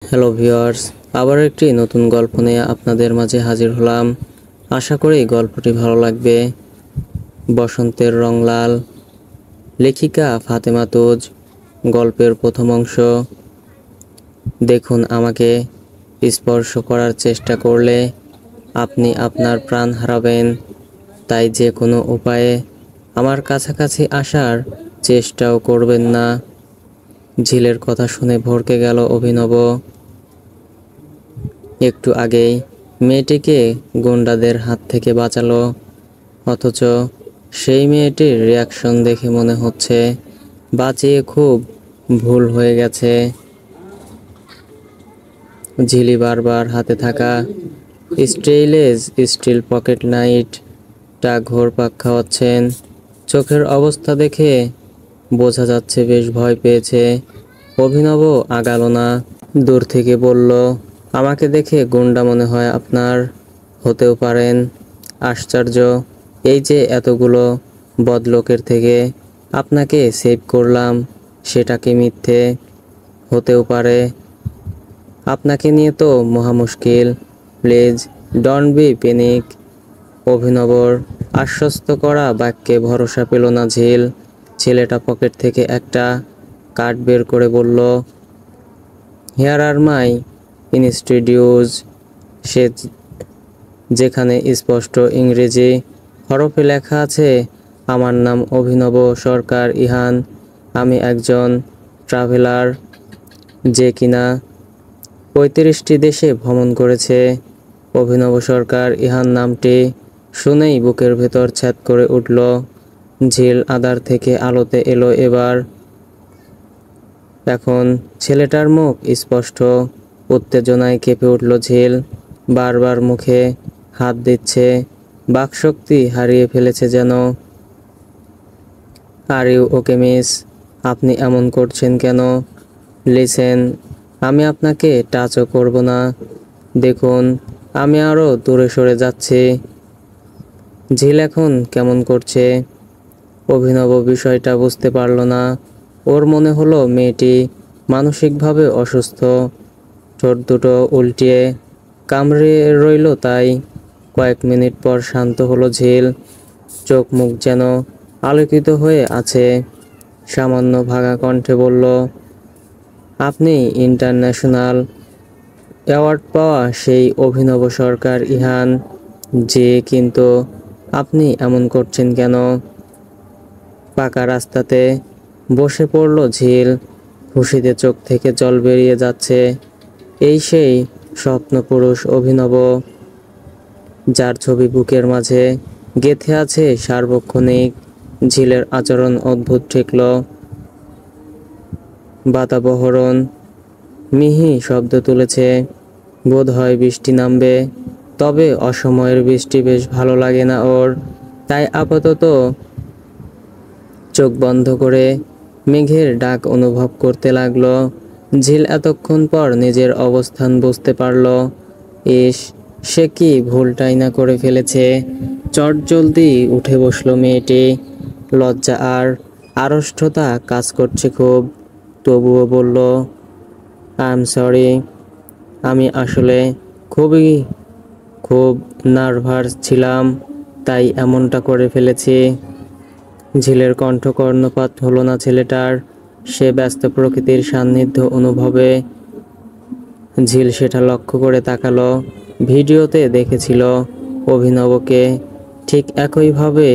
Hello viewers, আবার একটি নতুন গল্প নিয়ে আপনাদের মাঝে হাজির হলাম। আশা করি গল্পটি ভালো লাগবে। বসন্তের রং লাল, লেখিকা ফাতেমা তুজ। গল্পের প্রথম অংশ। দেখুন, আমাকে স্পর্শ করার চেষ্টা করলে আপনি আপনার প্রাণ হারাবেন, তাই যে কোনো উপায়ে আমার কাছাকাছি আসার চেষ্টাও করবেন না। ঝিলের কথা শুনে ভড়কে গেল অভিনব। একটু আগেই মেয়েটিকে গুন্ডাদের হাত থেকে বাঁচালো, অথচ সেই মেয়েটির রিয়াকশন দেখে মনে হচ্ছে বাঁচিয়ে খুব ভুল হয়ে গেছে। ঝিলি বারবার হাতে থাকা স্টেইনলেস স্টিল পকেট নাইটটা ঘোরপাক খাওয়াচ্ছেন। চোখের অবস্থা দেখে বোঝা যাচ্ছে বেশ ভয় পেয়েছে। অভিনব আগালো না, দূর থেকে বলল, আমাকে দেখে গুন্ডা মনে হয় আপনার? হতেও পারেন। আশ্চর্য, এই যে এতগুলো বদলোকের থেকে আপনাকে সেভ করলাম, সেটা কি মিথ্যে? হতেও পারে। আপনাকে নিয়ে তো মহা মুশকিল। Please don't be panic. অভিনবর আশ্বস্ত করা বাক্যে ভরসা পেল না ঝিল। ছেলেটা পকেট থেকে একটা কার্ড বের করে বলল, হিয়ার আর মাই ইনস্টিটিউজ। সে যেখানে স্পষ্ট ইংরেজি হরফে লেখা আছে, আমার নাম অভিনব সরকার ইহান। আমি একজন ট্রাভেলার যে কিনা 35টি দেশে ভ্রমণ করেছে। অভিনব সরকার ইহান নামটি শুনেই বুকের ভেতর ছ্যাদ করে উঠল। ঝিল আধার থেকে আলোতে এলো এবার। এখন ছেলেটার মুখ স্পষ্ট। উত্তেজনায় কেঁপে উঠল ঝিল। বারবার মুখে হাত দিচ্ছে, বাকশক্তি হারিয়ে ফেলেছে যেন। Are you okay miss? আপনি এমন করছেন কেন? লিসেন, আমি আপনাকে টাচও করব না। দেখুন, আমি আরও দূরে সরে যাচ্ছি। ঝিল এখন কেমন করছে। অভিনব বিষয়টা বুঝতে পারল না। ওর মনে হলো মেয়েটি মানসিকভাবে অসুস্থ। ঠোঁট দুটো উল্টিয়ে কামড়ে রইল তাই। কয়েক মিনিট পর শান্ত হলো ঝিল। চোখ মুখ যেন আলোকিত হয়ে আছে। সামান্য ভাঙা কণ্ঠে বলল, আপনি ইন্টারন্যাশনাল অ্যাওয়ার্ড পাওয়া সেই অভিনব সরকার ইহান? যে, কিন্তু আপনি এমন করছেন কেন? পাকা রাস্তাতে বসে পড়ল ঝিল। খুশিতে চোখ থেকে জল বেরিয়ে যাচ্ছে। এই সেই স্বপ্নপুরুষ অভিনব, যার ছবি বুকের মাঝে গেঁথে আছে সার্বক্ষণিক। ঝিলের আচরণ অদ্ভুত ঠেকল। বাতাবরণ মিহি শব্দ তুলেছে। বোধ হয় বৃষ্টি নামবে, তবে অসময়ের বৃষ্টি বেশ ভালো লাগে না ওর। তাই আপাতত চোখ বন্ধ করে মেঘের ডাক অনুভব করতে লাগলো। ঝিল এতক্ষণ পর নিজের অবস্থান বুঝতে পারল। ইস, সে কি ভুলটাই না করে ফেলেছে। চটজলদি উঠে বসলো মেয়েটি। লজ্জা আর আড়ষ্টতা কাজ করছে খুব। তবুও বলল, আই এম সরি। আমি আসলে খুব নার্ভাস ছিলাম, তাই এমনটা করে ফেলেছি। ঝিলের কণ্ঠ কর্ণপাত হলো না ছেলেটার। সে ব্যস্ত প্রকৃতির সান্নিধ্য অনুভবে। ঝিল সেটা লক্ষ্য করে তাকালো। ভিডিওতে দেখেছিল অভিনবকে ঠিক একইভাবে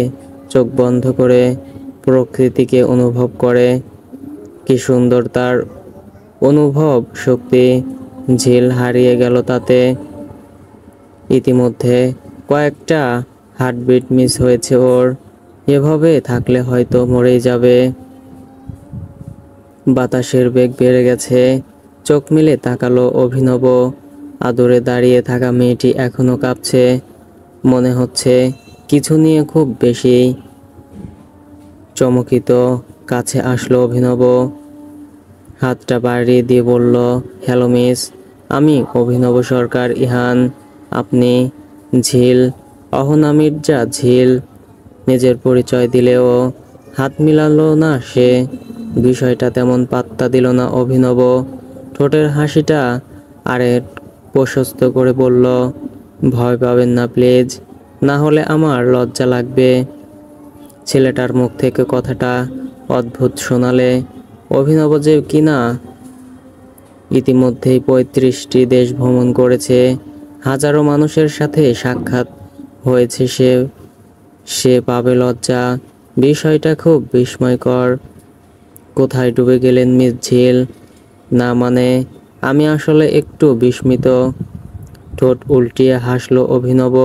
চোখ বন্ধ করে প্রকৃতিকে অনুভব করে। কি সুন্দর তার অনুভব শক্তি। ঝিল হারিয়ে গেল তাতে। ইতিমধ্যে কয়েকটা হার্টবিট মিস হয়েছে ওর। এভাবে থাকলে হয়তো মরেই যাবে। বাতাসের বেগ বেড়ে গেছে। চোখ মেলে তাকালো অভিনব। আদরে দাঁড়িয়ে থাকা মেয়েটি এখনো কাঁপছে। মনে হচ্ছে কিছু নিয়ে খুব বেশি চমকিত। কাছে আসলো অভিনব। হাতটা বাড়িয়ে দিয়ে বলল, হ্যালো মিস, আমি অভিনব সরকার ইহান। আপনি? ঝিল, অহনা মির্জা ঝিল। নিজের পরিচয় দিলেও হাত মিলালো না সে। বিষয়টা তেমন পাত্তা দিল না অভিনব। ঠোঁটের হাসিটা আরে প্রশস্ত করে বলল, ভয় পাবেন না প্লিজ, না হলে আমার লজ্জা লাগবে। ছেলেটার মুখ থেকে কথাটা অদ্ভুত শোনালে অভিনব যে কিনা ইতিমধ্যেই ৩৫টি দেশ ভ্রমণ করেছে, হাজারো মানুষের সাথে সাক্ষাৎ হয়েছে, সে পাবে লজ্জা। বিষয়টা খুব বিস্ময়কর। কোথায় ডুবে গেলেন মিস ঝিল? না মানে, আমি আসলে একটু বিস্মিত। ঠোঁট উল্টিয়ে হাসল অভিনব।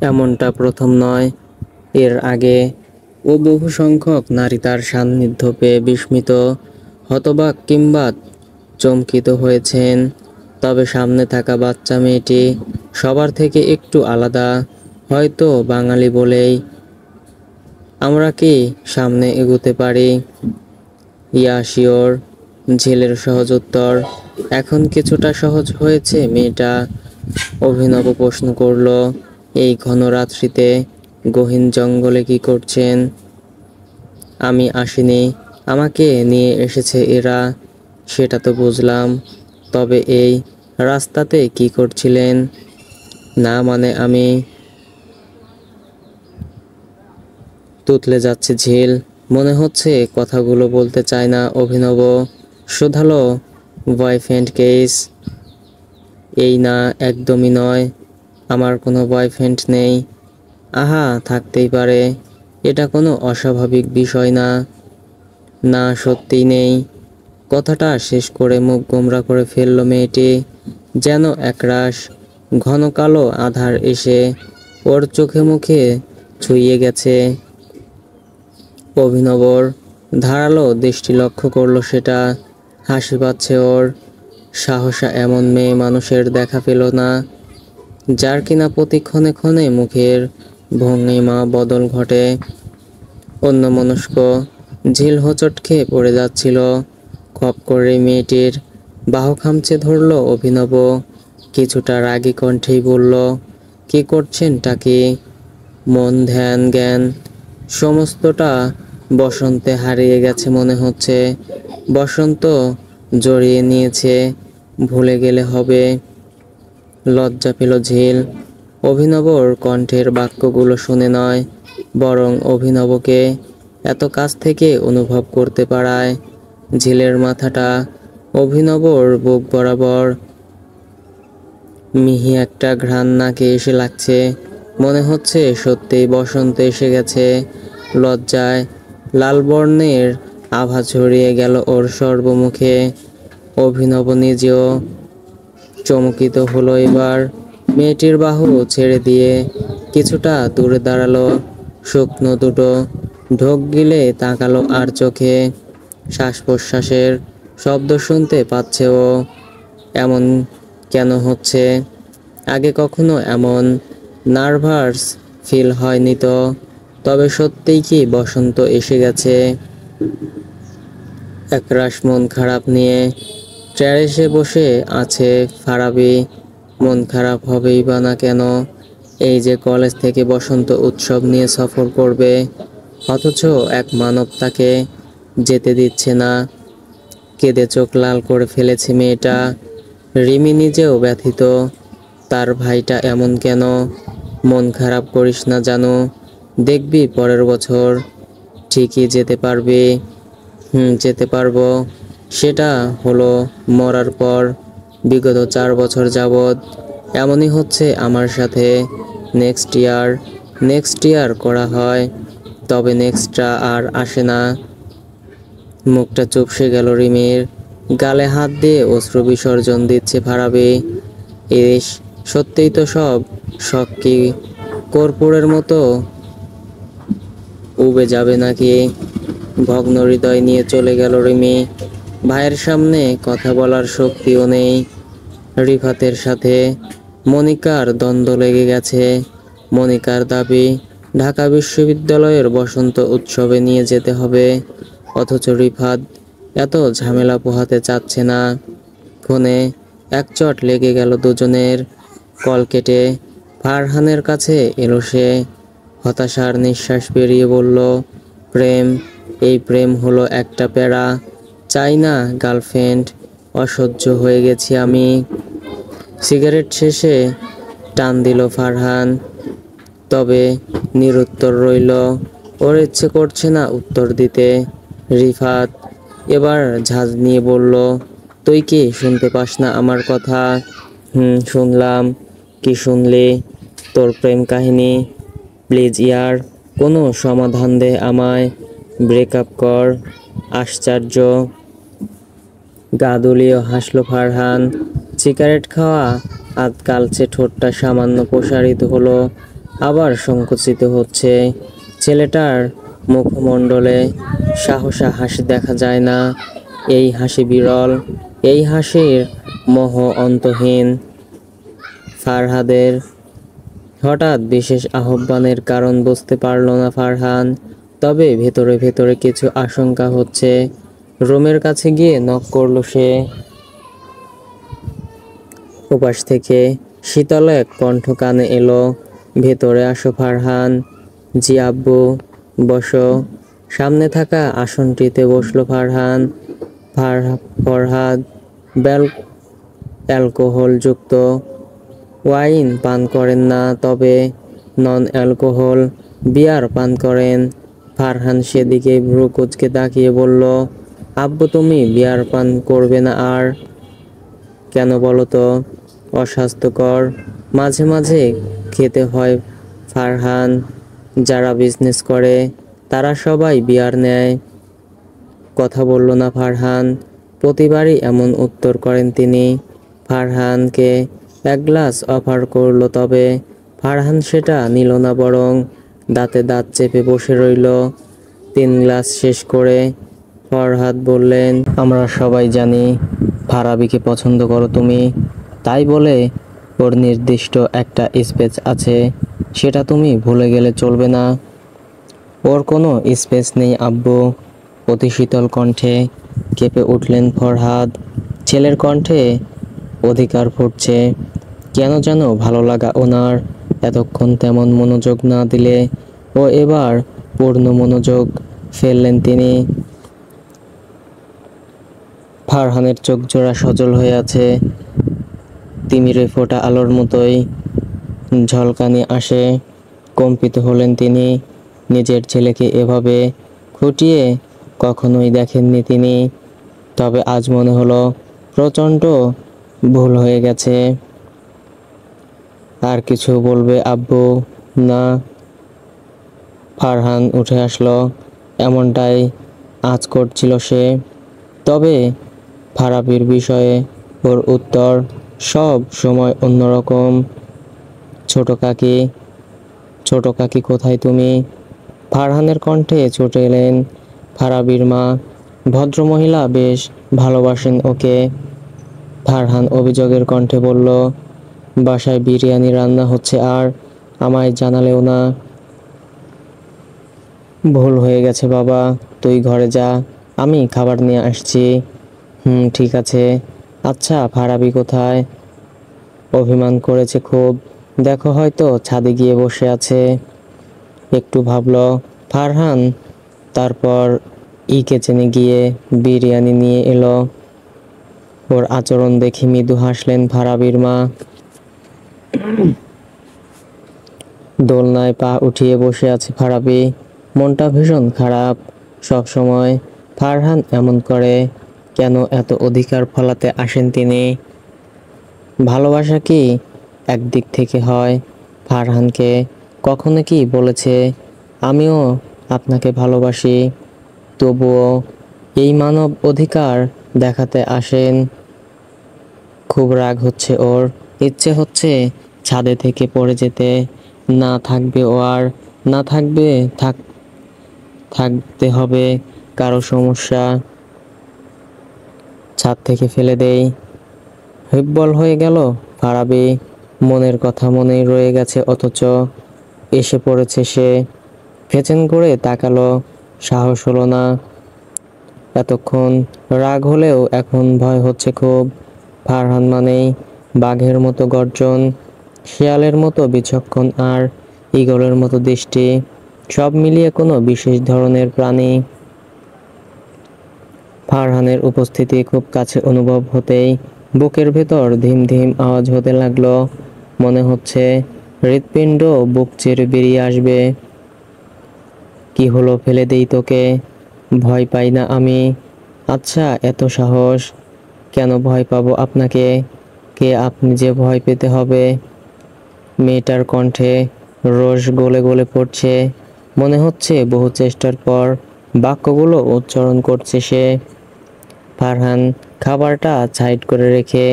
এমনটা প্রথম নয়। এর আগে ও বহু সংখ্যক নারী তার সান্নিধ্য পেয়ে বিস্মিত, হতবাক কিংবা চমকিত হয়েছেন। তবে সামনে থাকা বাচ্চা মেয়েটি সবার থেকে একটু আলাদা। হয়তো বাঙালি বলেই। আমরা কি সামনে এগোতে পারি? ইয়া শিওর, ঝিলের সহজ উত্তর। এখন কিছুটা সহজ হয়েছে মেয়েটা। অভিনব প্রশ্ন করল, এই ঘন রাত্রিতে গহীন জঙ্গলে কি করছেন? আমি আসিনি, আমাকে নিয়ে এসেছে এরা। সেটা তো বুঝলাম, তবে এই রাস্তাতে কি করছিলেন? না মানে, আমি তুতলে যাচ্ছে ঝিল। মনে হচ্ছে কথাগুলো বলতে চায় না অভিনব। শোধালো, বয়ফ্রেন্ড কেস? এই না, একদমই নয়, আমার কোনো বয়ফ্রেন্ড নেই। আহা, থাকতেই পারে, এটা কোনো অস্বাভাবিক বিষয় না। না, সত্যিই নেই। কথাটা শেষ করে মুখ গোমড়া করে ফেলল মেয়েটি, যেন একরাশ ঘন কালো আধার এসে ওর চোখে মুখে ছুঁয়ে গেছে। অভিনবর ধারালো দৃষ্টি লক্ষ্য করলো সেটা। হাসি পাচ্ছে ওর। সাহসা এমন মেয়ে মানুষের দেখা পেল না, যার কিনা প্রতি ক্ষণে ক্ষণে মুখের ভঙ্গিমা বদল ঘটে। অন্যমনস্ক ঝিল হোঁচট খেয়ে পড়ে যাচ্ছিল। খপ করে মেয়েটির বাহু খামচে ধরল অভিনব। কিছুটা রাগী কণ্ঠেই বলল, কি করছেনটা কি? মন ধ্যান জ্ঞান সমস্তটা বসন্তে হারিয়ে গেছে মনে হচ্ছে। বসন্ত জড়িয়ে নিয়েছে, ভুলে গেলে হবে। লজ্জা পেল ঝিল। অভিনবর কণ্ঠের বাক্যগুলো শুনে নয়, বরং অভিনবকে এত কাছ থেকে অনুভব করতে পারায়। ঝিলের মাথাটা অভিনবর বুক বরাবর। মিহি একটা ঘ্রাণ নাকে এসে লাগছে। মনে হচ্ছে সত্যিই বসন্ত এসে গেছে। লজ্জায় লাল বর্ণের আভা ছড়িয়ে গেল ওর সর্বমুখে। অভিনব নিজেও চমকিত হলো এবার। মেয়েটির বাহু ছেড়ে দিয়ে কিছুটা দূরে দাঁড়ালো। শুকনো দুটো ঢোক গিলে তাকালো আর চোখে শ্বাস প্রশ্বাসের শব্দ শুনতে পাচ্ছে ও। এমন কেন হচ্ছে? আগে কখনো এমন নার্ভাস ফিল হয়নি তো। তবে সত্যিই কি বসন্ত এসে গেছে? একরাশ মন খারাপ নিয়ে টেরেসে বসে আছে ফারাবি। মন খারাপ হবেই বা না কেন? এই যে কলেজ থেকে বসন্ত উৎসব নিয়ে সফর করবে, অথচ এক মানব তাকে যেতে দিচ্ছে না। কেঁদে চোখ লাল করে ফেলেছে মেয়েটা। রিমি নিজেও ব্যথিত। তার ভাইটা এমন কেন? মন খারাপ করিস না জানু, দেখবি পরের বছর ঠিকই যেতে পারবি। যেতে পারবো। সেটা হলো মরার পর। বিগত 4 বছর যাবৎ এমনই হচ্ছে আমার সাথে। নেক্সট ইয়ার করা হয়, তবে নেক্সটটা আর আসে না। মুখটা চুপসে গেল রিমির। গালে হাত দিয়ে অশ্রু বিসর্জন দিচ্ছে ফারাবি। ইস, সত্যিই তো সব শখ কি কর্পূরের মতো উবে যাবে নাকি? ভগ্ন হৃদয় নিয়ে চলে গেল রিমি। ভাইয়ের সামনে কথা বলার শক্তিও নেই। রিফাতের সাথে মনিকার দ্বন্দ্ব লেগে গেছে। মনিকার দাবি ঢাকা বিশ্ববিদ্যালয়ের বসন্ত উৎসবে নিয়ে যেতে হবে, অথচ রিফাত এত ঝামেলা পোহাতে চাচ্ছে না। ফোনে একচট লেগে গেল দুজনের। কল কেটে ফারহানের কাছে এলো সে। হতাশার নিঃশ্বাস বেরিয়ে বলল, প্রেম, এই প্রেম হলো একটা প্যারা। চাই না গার্লফ্রেন্ড, অসহ্য হয়ে গেছি আমি। সিগারেট শেষে টান দিল ফারহান, তবে নিরুত্তর রইল। ওর ইচ্ছে করছে না উত্তর দিতে। রিফাত এবার ঝাঁজ নিয়ে বলল, তুই কি শুনতে পাস না আমার কথা? শুনলাম। কি শুনলি? তোর প্রেম কাহিনী। প্লিজ ইয়ার, কোনো সমাধান দে আমায়। ব্রেকআপ কর। আশ্চর্য। গা দুলিয়ে হাসল ফারহান। সিগারেট খাওয়া আধ কালচে ঠোঁটটা সামান্য প্রসারিত হলো, আবার সংকুচিত হচ্ছে। ছেলেটার মুখমণ্ডলে সাহসা হাসি দেখা যায় না। এই হাসি বিরল, এই হাসির মোহ অন্তহীন। ফারহাদের হঠাৎ বিশেষ আহ্বানের কারণ বুঝতে পারল না ফারহান, তবে ভেতরে ভেতরে কিছু আশঙ্কা হচ্ছে। রুমের কাছে গিয়ে নক করল সে। ওপাশ থেকে শীতল এক কণ্ঠ কানে এলো, ভেতরে আসো ফারহান। জি আব্বু। বসো। সামনে থাকা আসনটিতে বসলো ফারহান। ফরহাদ অ্যালকোহলযুক্ত ওয়াইন পান করেন না, তবে নন অ্যালকোহল বিয়ার পান করেন। ফারহান সেদিকে ভ্রু কুঁচকে তাকিয়ে বলল, আব্বু তুমি বিয়ার পান করবে না? আর কেন বলো তো? অস্বাস্থ্যকর। মাঝে মাঝে খেতে হয় ফারহান। যারা বিজনেস করে তারা সবাই বিয়ার নেয়। কথা বলল না ফারহান। প্রতিবারই এমন উত্তর করেন তিনি। ফারহানকে এক গ্লাস অফার করলো, তবে ফারহান সেটা নিল না, বরং দাঁতে দাঁত চেপে বসে রইল। 3 গ্লাস শেষ করে ফরহাদ বললেন, আমরা সবাই জানি ফারাবিকে পছন্দ করো তুমি, তাই বলে ওর নির্দিষ্ট একটা স্পেস আছে, সেটা তুমি ভুলে গেলে চলবে না। ওর কোনো স্পেস নেই আব্বু। অতি শীতল কণ্ঠে কেঁপে উঠলেন ফরহাদ। ছেলের কণ্ঠে অধিকার ফুটছে। কেন যেন ভালো লাগা ওনার। এতক্ষণ তেমন মনোযোগ না দিলে ও এবার পূর্ণ মনোযোগ ফেললেন তিনি। ফারহানের চোখ জোড়া সজল হয়ে আছে। তিমিরে ফোটা আলোর মতোই ঝলকানি আসে। কম্পিত হলেন তিনি। নিজের ছেলেকে এভাবে খুঁটিয়ে কখনোই দেখেননি তিনি, তবে আজ মনে হলো প্রচণ্ড ভুল হয়ে গেছে। আর কিছু বলবে আব্বু? না। ফারহান উঠে আসলো, এমনটাই আঁচ করছিল সে। তবে ফারাবির বিষয়ে ওর উত্তর সব সময় অন্যরকম। ছোট কাকি কোথায় তুমি? ফারহানের কণ্ঠে ছুটে এলেন ফারাবির মা। ভদ্রমহিলা বেশ ভালোবাসেন ওকে। ফারহান অভিযোগের কণ্ঠে বলল, বাসায় বিরিয়ানি রান্না হচ্ছে আর আমায় জানালেও না। ভুল হয়ে গেছে বাবা, তুই ঘরে যা, আমি খাবার নিয়ে আসছি। ঠিক আছে। আচ্ছা ফারাবি কোথায়? অভিমান করেছে খুব, দেখো হয়তো ছাদে গিয়ে বসে আছে। একটু ভাবল ফারহান, তারপর কিচেনে গিয়ে বিরিয়ানি নিয়ে এলো। ওর আচরণ দেখে মৃদু হাসলেন ফারাবির মা। দোলনায় পা উঠিয়ে বসে আছে ফারাবি, মনটা ভীষণ খারাপ। সব সময় ফারহান এমন করে, কেন এত অধিকার ফলাতে আসেন তিনি? ভালোবাসা কি একদিক থেকে হয়? ফারহানকে কখনো কি বলেছে, আমিও আপনাকে ভালোবাসি? তবুও এই মানব অধিকার দেখাতে আসেন। খুব রাগ হচ্ছে ওর, ইচ্ছে হচ্ছে ছাদে থেকে পড়ে যেতে। না থাকবে ও আর, না থাকবে, থাকতে হবে কারো সমস্যা, ছাদ থেকে ফেলে দেই। হিব্বল হয়ে গেল ফারাবি। মনের কথা মনেই রয়ে গেছে, অথচ এসে পড়েছে সে। ফেচেন করে তাকালো, সাহস হলো না। এতক্ষণ রাগ হলেও এখন ভয় হচ্ছে খুব। ফারহান মানেই বাঘের মতো গর্জন, শিয়ালের মতো বিচক্ষণ, আর ঈগলের মতো দৃষ্টি, সব মিলিয়ে কোনো বিশেষ ধরনের প্রাণী। ফারহানের উপস্থিতি খুব কাছে অনুভব হতেই বুকের ভেতর ধিম ধিম আওয়াজ হতে লাগলো। মনে হচ্ছে হৃৎপিণ্ড বুক চিরে বেরিয়ে আসবে। কি হলো, ফেলে দেই তোকে? ভয় পাই না আমি। আচ্ছা, এত সাহস? কেন ভয় পাবো আপনাকে? কে আপনি যে ভয় পেতে হবে? মেয়েটার কণ্ঠে রোষ গলে গলে পড়ছে। মনে হচ্ছে বহু চেষ্টার পর বাক্যগুলো উচ্চারণ করছে সে। ফারহান খাবারটা সাইড করে রেখে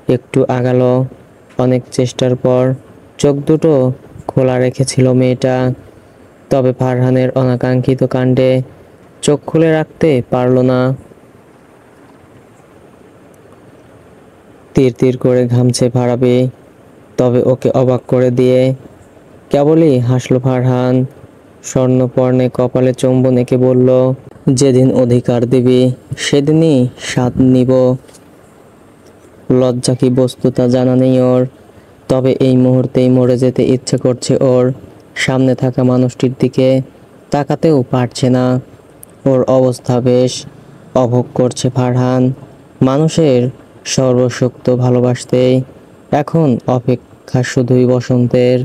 একটু আগালো। অনেক চেষ্টার পর চোখ দুটো খোলা রেখেছিল মেয়েটা, তবে ফারহানের অনাকাঙ্ক্ষিত কাণ্ডে চোখ খুলে রাখতে পারল না। তীর তীর করে ঘামছে ফারাবি, তবে ওকে অবাক করে দিয়ে কেবলই হাসল ফারহান। স্বর্ণপর্ণে কপালে চুম্বন এঁকে বলল, যেদিন অধিকার দিবি সেদিনই স্বাদ নিব। লজ্জা কি বস্তু তা জানা নেই ওর, তবে এই মুহূর্তেই মরে যেতে ইচ্ছে করছে ওর। সামনে থাকা মানুষটির দিকে তাকাতেও পারছে না। ওর অবস্থা বেশ। অভোগ করছে ফারহান। মানুষের সর্বশক্ত ভালোবাসতেই এখন অপেক্ষা শুধুই বসন্তের।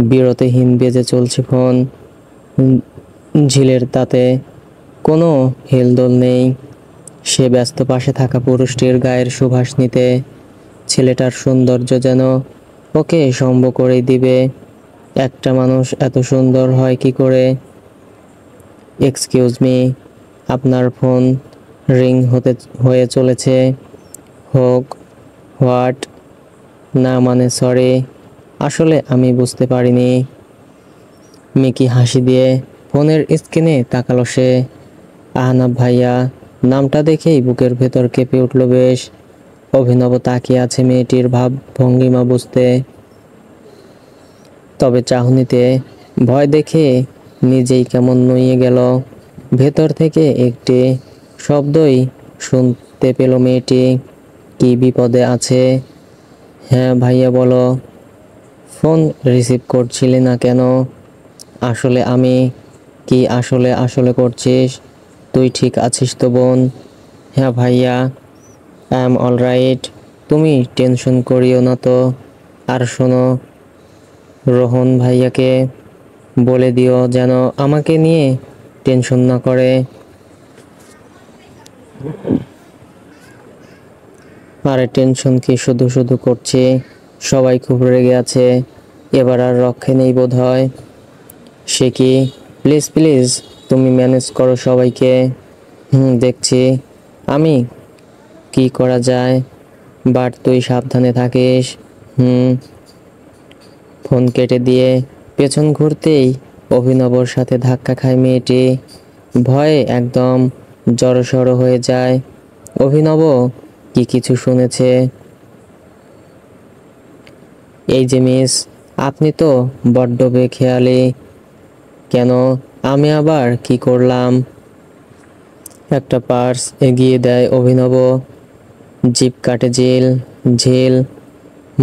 বিরতিহীন বেজে চলছে ফোন। ঝিলের তাতে কোনো হেলদোল নেই। সে ব্যস্ত পাশে থাকা পুরুষটির গায়ের সুবাস নিতে। ছেলেটার সৌন্দর্য যেন ওকে সম্ভব করে দিবে। একটা মানুষ এত সুন্দর হয় কি করে? এক্সকিউজ মি, আপনার ফোন রিং হয়ে চলেছে। হোক। হোয়াট? না মানে সরি, আসলে আমি বুঝতে পারিনি। মিকি হাসি দিয়ে ফোনের স্ক্রিনে তাকালো সে। আহনাব ভাইয়া নামটা দেখেই বুকের ভেতর কেঁপে উঠল বেশ। অভিনব তাকিয়ে আছে মেয়েটির ভাব ভঙ্গিমা বুঝতে, তবে চাহনিতে ভয় দেখে নিজেই কেমন নুয়ে গেল। ভেতর থেকে একটি শব্দই শুনতে পেল মেয়েটি। কি বিপদে আছে? হ্যাঁ ভাইয়া বলো। ফোন রিসিভ করছিলে না কেন? আসলে আমি। কি আসলে আসলে করছিস? তুই ঠিক আছিস তো বোন? হ্যাঁ ভাইয়া, আই এম অলরাইট। তুমি টেনশন করিও না তো। আর শোনো, রোহন ভাইয়াকে বলে দিও যেন আমাকে নিয়ে টেনশন না করে। আরে টেনশন কি শুধু শুধু করছি? সবাই খুব রেগে আছে, এবার আর রক্ষে নেই বোধ হয়। সে কি? প্লিজ প্লিজ তুমি ম্যানেজ করো সবাইকে। দেখছি আমি কি করা যায়, বাট তুই সাবধানে থাকিস। হুম। ফোন কেটে দিয়ে পেছন ঘুরতেই অভিনবর সাথে ধাক্কা খায় মেয়েটি। ভয়ে একদম জড়সড় হয়ে যায়। অভিনব কি কিছু শুনেছে? এই যে মিস, আপনি তো বড্ড বেখেয়ালি। কেন? আমি আবার কি করলাম? একটা পার্স এগিয়ে দেয় অভিনব। জিপ কাটে ঝিল। ঝিল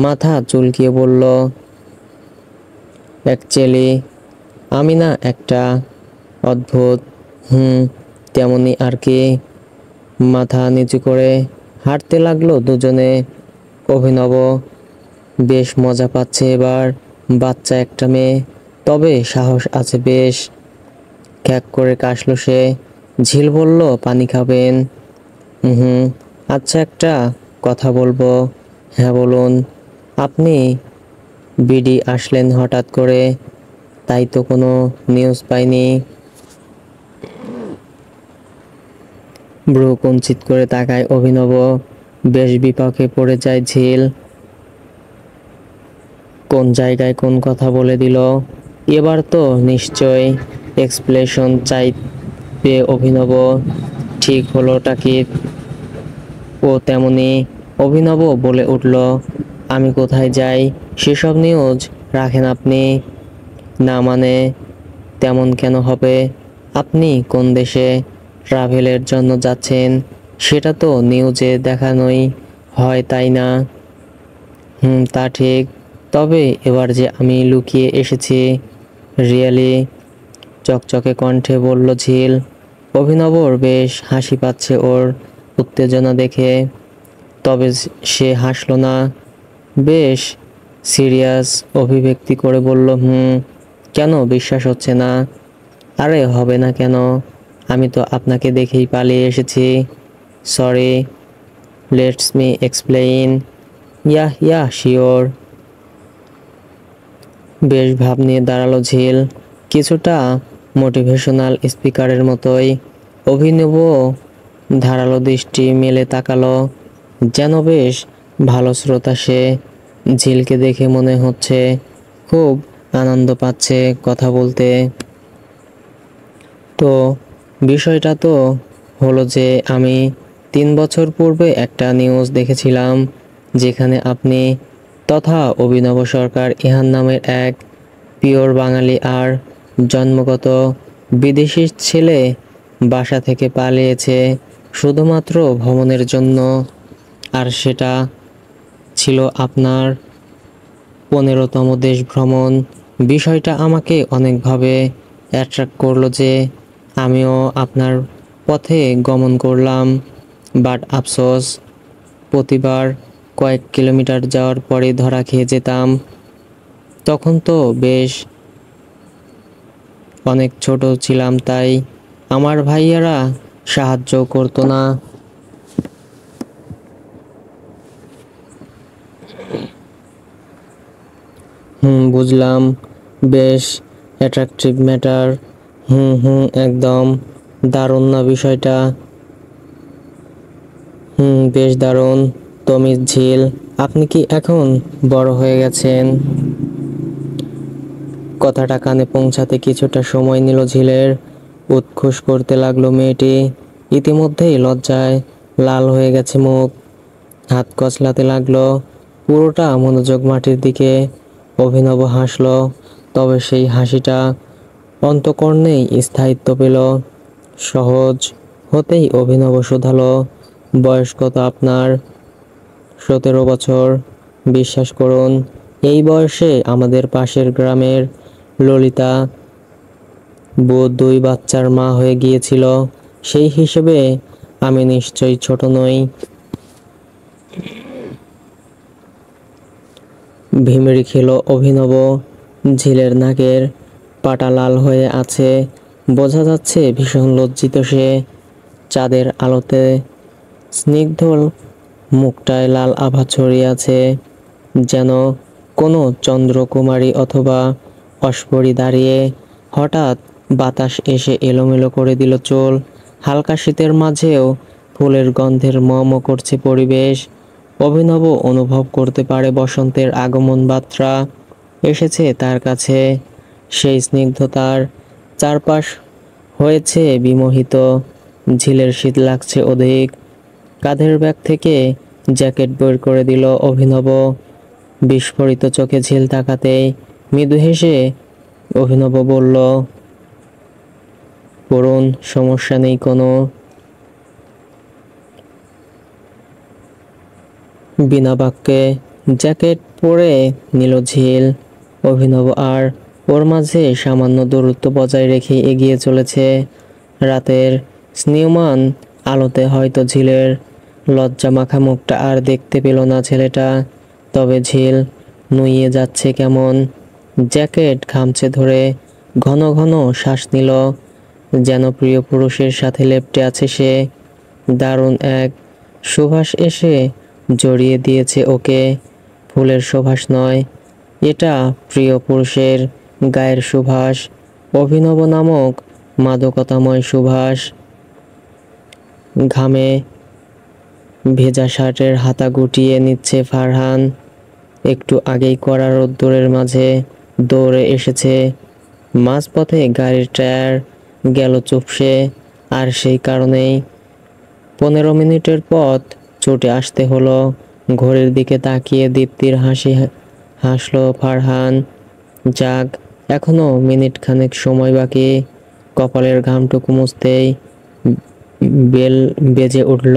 মাথা চুলকিয়ে বলল, অ্যাকচুয়ালি আমি না একটা অদ্ভুত। তেমনি আর কি। মাথা নিচু করে হাঁটতে লাগলো দুজনে। অভিনব বেশ মজা পাচ্ছে এবার। বাচ্চা একটা মেয়ে, তবে সাহস আছে বেশ। খ্যাক করে কাশলো সে। ঝিল বলল, পানি খাবেন? হুম। আচ্ছা, একটা কথা বলবো। হ্যাঁ বলুন। আপনি বিডি আসলেন হঠাৎ করে, তাই তো কোনো নিউজ পাইনি। ব্রু কুঞ্চিত করে তাকায় অভিনব। বেশ বিপাকে পড়ে যায় ঝিল। কোন জায়গায় কোন কথা বলে দিল? এবার তো নিশ্চয় এক্সপ্লেনেশন চাইবে অভিনব। ঠিক হলোটা কি? ও তেমনি। অভিনব বলে উঠল, আমি কোথায় যাই সেসব নিউজ রাখেন আপনি? না মানে তেমন কেন হবে? আপনি কোন দেশে ট্রাভেলের জন্য যাচ্ছেন সেটা তো নিউজে দেখানোই হয়, তাই না? তা ঠিক, তবে এবার যে আমি লুকিয়ে এসেছি। রিয়েলি? চকচকে কণ্ঠে বলল ঝিল। অভিনবর বেশ হাসি পাচ্ছে ওর উত্তেজনা দেখে, তবে সে হাসল না, বেশ সিরিয়াস অভিব্যক্তি করে বলল, কেন বিশ্বাস হচ্ছে না? আরে হবে না কেন, আমি তো আপনাকে দেখেই পালিয়ে এসেছি। Sorry, let's me explain. Yeah sure. বেশ ভাব নিয়ে দাঁড়ালো ঝিল, কিছুটা মোটিভেশনাল স্পিকারের মতোই। অভিনব ধারালো দৃষ্টি মেলে তাকালো, যেন বেশ ভালো শ্রোতা সে। ঝিলকে দেখে মনে হচ্ছে খুব আনন্দ পাচ্ছে কথা বলতে। তো বিষয়টা তো হলো যে আমি 3 বছর পূর্বে একটা নিউজ দেখেছিলাম যেখানে আপনি তথা অভিনব সরকার ইহান নামের এক পিওর বাঙালি আর জন্মগত বিদেশি ছেলে বাসা থেকে পালিয়েছে শুধুমাত্র ভ্রমণের জন্য, আর সেটা ছিল আপনার 15তম দেশ ভ্রমণ। বিষয়টা আমাকে অনেকভাবে অ্যাট্রাক্ট করলো যে আমিও আপনার পথে গমন করলাম, বাট আফসোস প্রতিবার কয়েক কিলোমিটার যাওয়ার পরে ধরা খেয়ে যেতাম। তখন তো বেশ অনেক ছোট ছিলাম, তাই আমার ভাইয়ারা সাহায্য করতো না। বুঝলাম, বেশ অ্যাট্রাকটিভ ম্যাটার। একদম দারুণ না বিষয়টা? বেশ দারুণ। তো মিস ঝিল, আপনি কি এখন বড় হয়ে গেছেন? কথাটা কানে পৌঁছাতে কিছুটা সময় নিল ঝিলের। উৎখুস করতে লাগলো মেয়েটি, ইতিমধ্যেই লজ্জায় লাল হয়ে গেছে মুখ। হাত কচলাতে লাগলো, পুরোটা মনোযোগ মাটির দিকে। অভিনব হাসলো, তবে সেই হাসিটা অন্তঃকরণেই স্থায়িত্ব পেল। সহজ হতেই অভিনব শুধালো, বয়স কত আপনার? 17 বছর। বিশ্বাস করুন, এই বয়সে আমাদের পাশের গ্রামের ললিতা 2 বাচ্চার মা হয়ে গিয়েছিল, সেই হিসেবে আমি নিশ্চয়ই ছোট নই। ভিমরি খেলো অভিনব। ঝিলের নাকের পাটা লাল হয়ে আছে, বোঝা যাচ্ছে ভীষণ লজ্জিত সে। চাঁদের আলোতে স্নিগ্ধ মুখটায় লাল আভা ছড়িয়ে আছে, যেন কোনো চন্দ্রকুমারী অথবা অস্পরি দাঁড়িয়ে। হঠাৎ বাতাস এসে এলোমেলো করে দিল চুল। হালকা শীতের মাঝেও ফুলের গন্ধের ম করছে পরিবেশ। অভিনব অনুভব করতে পারে বসন্তের আগমন বার্তা এসেছে তার কাছে। সেই স্নিগ্ধতার চারপাশ হয়েছে বিমোহিত। ঝিলের শীত লাগছে অধিক। কাঁধের ব্যাগ থেকে জ্যাকেট বের করে দিল অভিনব। বিস্ফোরিত চোখে ঝিল তাকাতেই মৃদু হেসে অভিনব বলল, পড়ুন, সমস্যা নেই কোনো। বিনা বাক্যে জ্যাকেট পরে নিল ঝিল। অভিনব আর ওর মাঝে সামান্য দূরত্ব বজায় রেখে এগিয়ে চলেছে। রাতের স্নিগ্ধমান আলোতে হয়তো ঝিলের লজ্জা মাখা মুখটা আর দেখতে পেল না ছেলেটা, তবে ঝিল নুইয়ে যাচ্ছে কেমন। জ্যাকেট খামচে ধরে ঘন ঘন শ্বাস নিল, যেন প্রিয় পুরুষের সাথে লেপ্টে আছে সে। দারুণ এক সুবাস এসে জড়িয়ে দিয়েছে ওকে। ফুলের সুবাস নয়, এটা প্রিয় পুরুষের গায়ের সুবাস, অভিনব নামক মাদকতাময় সুবাস। ঘামে ভেজা শার্টের হাতা গুটিয়ে নিচ্ছে ফারহান। একটু আগেই কড়া রোদ্দুরের মাঝে দৌড়ে এসেছে। মাঝপথে গাড়ির টায়ার গেল চুপসে, আর সেই কারণেই 15 মিনিটের পথ ছুটে আসতে হলো। ঘড়ির দিকে তাকিয়ে দীপ্তির হাসি হাসলো ফারহান। যাক, এখনো মিনিট খানেক সময় বাকি। কপালের ঘামটুকু মুছতেই বেল বেজে উঠল।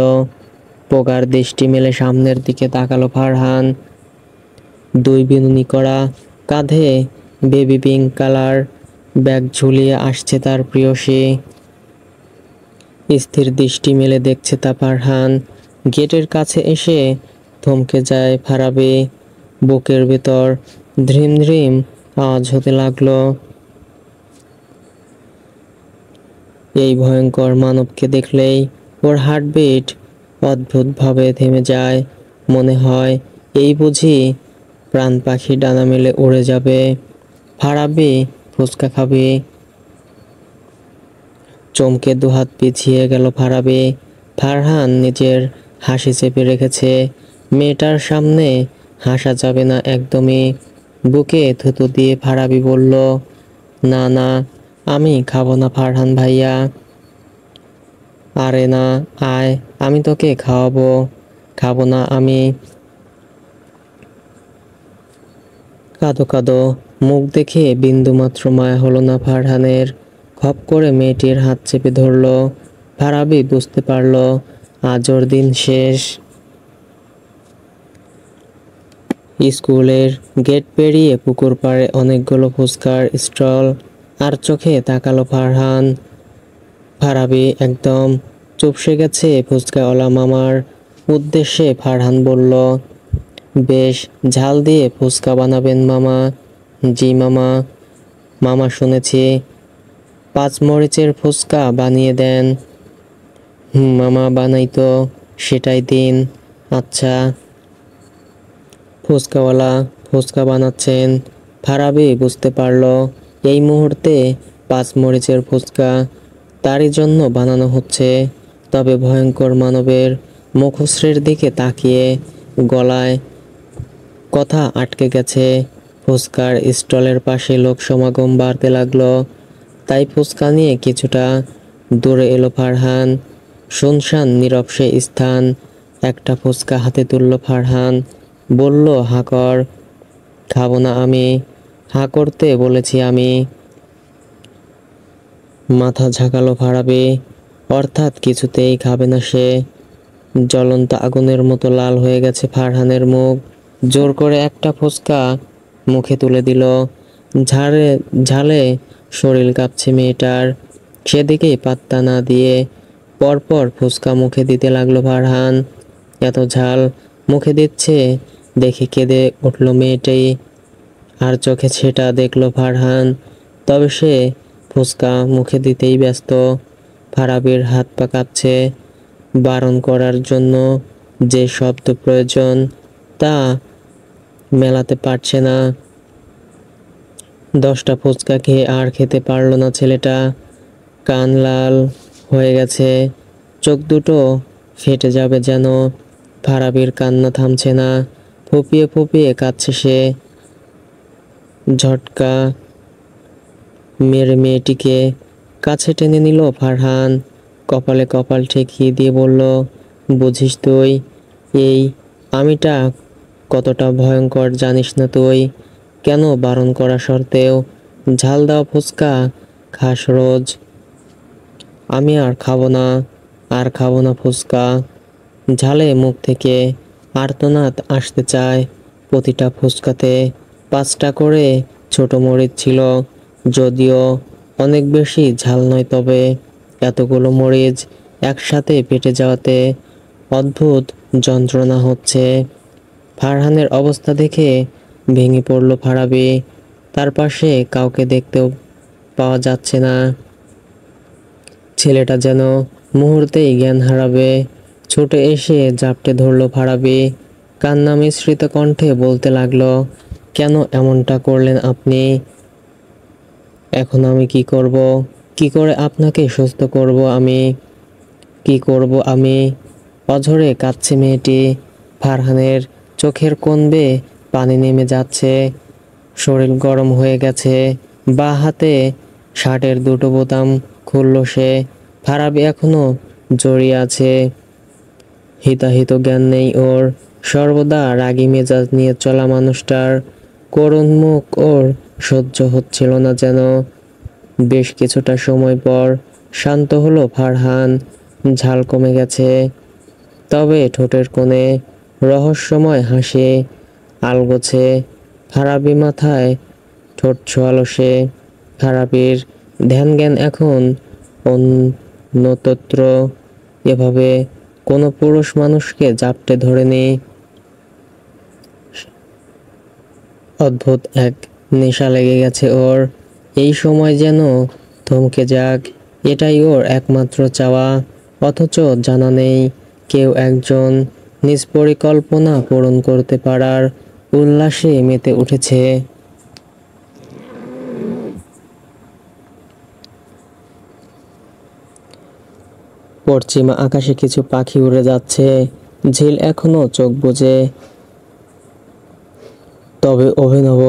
পোকার দৃষ্টি মেলে সামনের দিকে তাকালো ফারহান। 2 বিনুনি করা কাঁধে বেবি পিঙ্ক কালার ব্যাগ ঝুলিয়ে আসছে তার প্রেয়সী। স্থির দৃষ্টি মেলে দেখছে তা ফারহান। গেটের কাছে এসে থমকে যায় ফারাবি। বুকের ভেতর ধ্রিম ধ্রিম আওয়াজ হতে লাগলো। এই ভয়ঙ্কর মানবকে দেখলেই ওর হার্টবিট অদ্ভুতভাবে থেমে যায়। মনে হয় এই বুঝি প্রাণ পাখি ডানা মেলে উড়ে যাবে। ফারাবি, ফুচকা খাবি? চমকে দুহাত পিছিয়ে গেল ফারাবি। ফারহান নিজের হাসি চেপে রেখেছে। মেয়েটার সামনে হাসা যাবে না একদমই। বুকে থুতু দিয়ে ফারাবি বলল, না না, আমি খাবো না ফারহান ভাইয়া। আরে না, আয়, আমি তোকে খাওয়াবো। খাবো না আমি। কাঁদো কাঁদো মুখ দেখে বিন্দুমাত্র মায়া হলো না ফারহানের। খপ করে মেয়েটির হাত চেপে ধরল। ফারাবি বুঝতে পারল আজ ওর দিন শেষ। স্কুলের গেট পেরিয়ে পুকুর পাড়ে অনেকগুলো ফুচকার স্টল। আর চোখে তাকালো ফারহান। ফারাবি একদম চুপসে গেছে ফুচকাওয়ালা মামার উদ্দেশ্যে। ফারহান বলল, বেশ ঝাল দিয়ে ফুচকা বানাবেন মামা? জি মামা। মামা শুনেছি 5 মরিচের ফুচকা বানিয়ে দেন। মামা বানাই তো, সেটাই দিন। আচ্ছা। ফুচকাওয়ালা ফুচকা বানাচ্ছেন। ফারাবি বুঝতে পারল এই মুহূর্তে 5 মরিচের ফুচকা তারই জন্য বানানো হচ্ছে। তবে ভয়ঙ্কর মানবের মুখশ্রীর দিকে তাকিয়ে গলায় কথা আটকে গেছে। ফুচকার স্টলের পাশে লোক সমাগম বাড়তে লাগলো। তাই ফুচকা নিয়ে কিছুটা দূরে এলো ফারহান। শুনশান নীরব সে স্থান। একটা ফুচকা হাতে তুলল ফারহান। বলল, হা কর। খাবো না আমি। হা করতে বলেছি আমি। মাথা ঝাঁকালো ফারাবি। অর্থাৎ কিছুতেই খাবে না সে। জ্বলন্ত আগুনের মতো লাল হয়ে গেছে ফারহানের মুখ। জোর করে একটা ফুচকা মুখে তুলে দিল। ঝাড়ে ঝালে শরীর কাঁপছে মেয়েটার। সেদিকেই পাত্তা না দিয়ে পরপর ফুচকা মুখে দিতে লাগলো ফারহান। এত ঝাল মুখে দিচ্ছে দেখে কেঁদে উঠল মেয়েটি। আর চোখে সেটা দেখলো ফারহান। তবে সে ফুচকা মুখে দিতেই ব্যস্ত। ফারাবির হাত পা কাঁপছে। বারণ করার জন্য যে শব্দ প্রয়োজন তা মেলাতে পারছে না। 10টা ফুচকা খেয়ে আর খেতে পারল না ছেলেটা। কান লাল হয়ে গেছে, চোখ দুটো ফেটে যাবে যেন। ফারাবির কান্না থামছে না। ফুপিয়ে ফুপিয়ে কাঁদছে সে। ঝটকা মেরে মেয়েটিকে কাছে টেনে নিল ফারহান। কপালে কপাল ঠেকিয়ে দিয়ে বলল, বুঝিস তুই এই আমিটা কতটা ভয়ঙ্কর জানিস না তুই? কেন বারণ করা সত্ত্বেও ঝাল দেওয়া ফুচকা খাস রোজ? আমি আর খাবো না, আর খাবো না ফুচকা। ঝালে মুখ থেকে আর্তনাদ আসতে চায়। প্রতিটা ফুচকাতে 5টা করে ছোট মরিচ ছিল। যদিও অনেক বেশি ঝাল নয়, তবে এতগুলো মরিচ একসাথে পেটে যাওয়াতে অদ্ভুত যন্ত্রণা হচ্ছে। ফারহানের অবস্থা দেখে ভেঙে পড়ল ফারাবি। তার পাশে কাউকে দেখতেও পাওয়া যাচ্ছে না। ছেলেটা যেন মুহূর্তেই জ্ঞান হারাবে। ছুটে এসে জাপটে ধরল ফারাবি। কান্না মিশ্রিত কণ্ঠে বলতে লাগলো, কেন এমনটা করলেন আপনি? এখন আমি কি করব? কি করে আপনাকে সুস্থ করব আমি? কি করব আমি? অঝরে কাঁদছে মেয়েটি। ফারহানের চোখের কোণ বেয়ে পানি নেমে যাচ্ছে। শরীর গরম হয়ে গেছে। বাঁ হাতে শার্টের দুটো বোতাম খুলল সে। ফারাবি এখনো জড়িয়ে আছে। হিতাহিত জ্ঞান নেই ওর। সর্বদা রাগী মেজাজ নিয়ে চলা মানুষটার করুণ মুখ ওর সহ্য হচ্ছিল না যেন। বেশ কিছুটা সময় পর শান্ত হলো ফারহান। ঝাল কমে গেছে। তবে ঠোঁটের কোণে রহস্যময় হাসি আলগোছে। ফারাবি মাথায় ঠোঁট ছোঁয়ালো সে। ফারাবির ধ্যান জ্ঞান এখন নতত্র এভাবে কোনো পুরুষ মানুষকে জাপটে ধরেনি। অদ্ভুত এক নেশা লেগে গেছে ওর। এই সময় যেন থমকে যাক, এটাই ওর একমাত্র চাওয়া। অথচ জানা নেই কেউ একজন নিজ পরিকল্পনা পূরণ করতে পারার উল্লাসে মেতে উঠেছে। পশ্চিমা আকাশে কিছু পাখি উড়ে যাচ্ছে। ঝিল এখনো চোখ বুজে, তবে অভিনব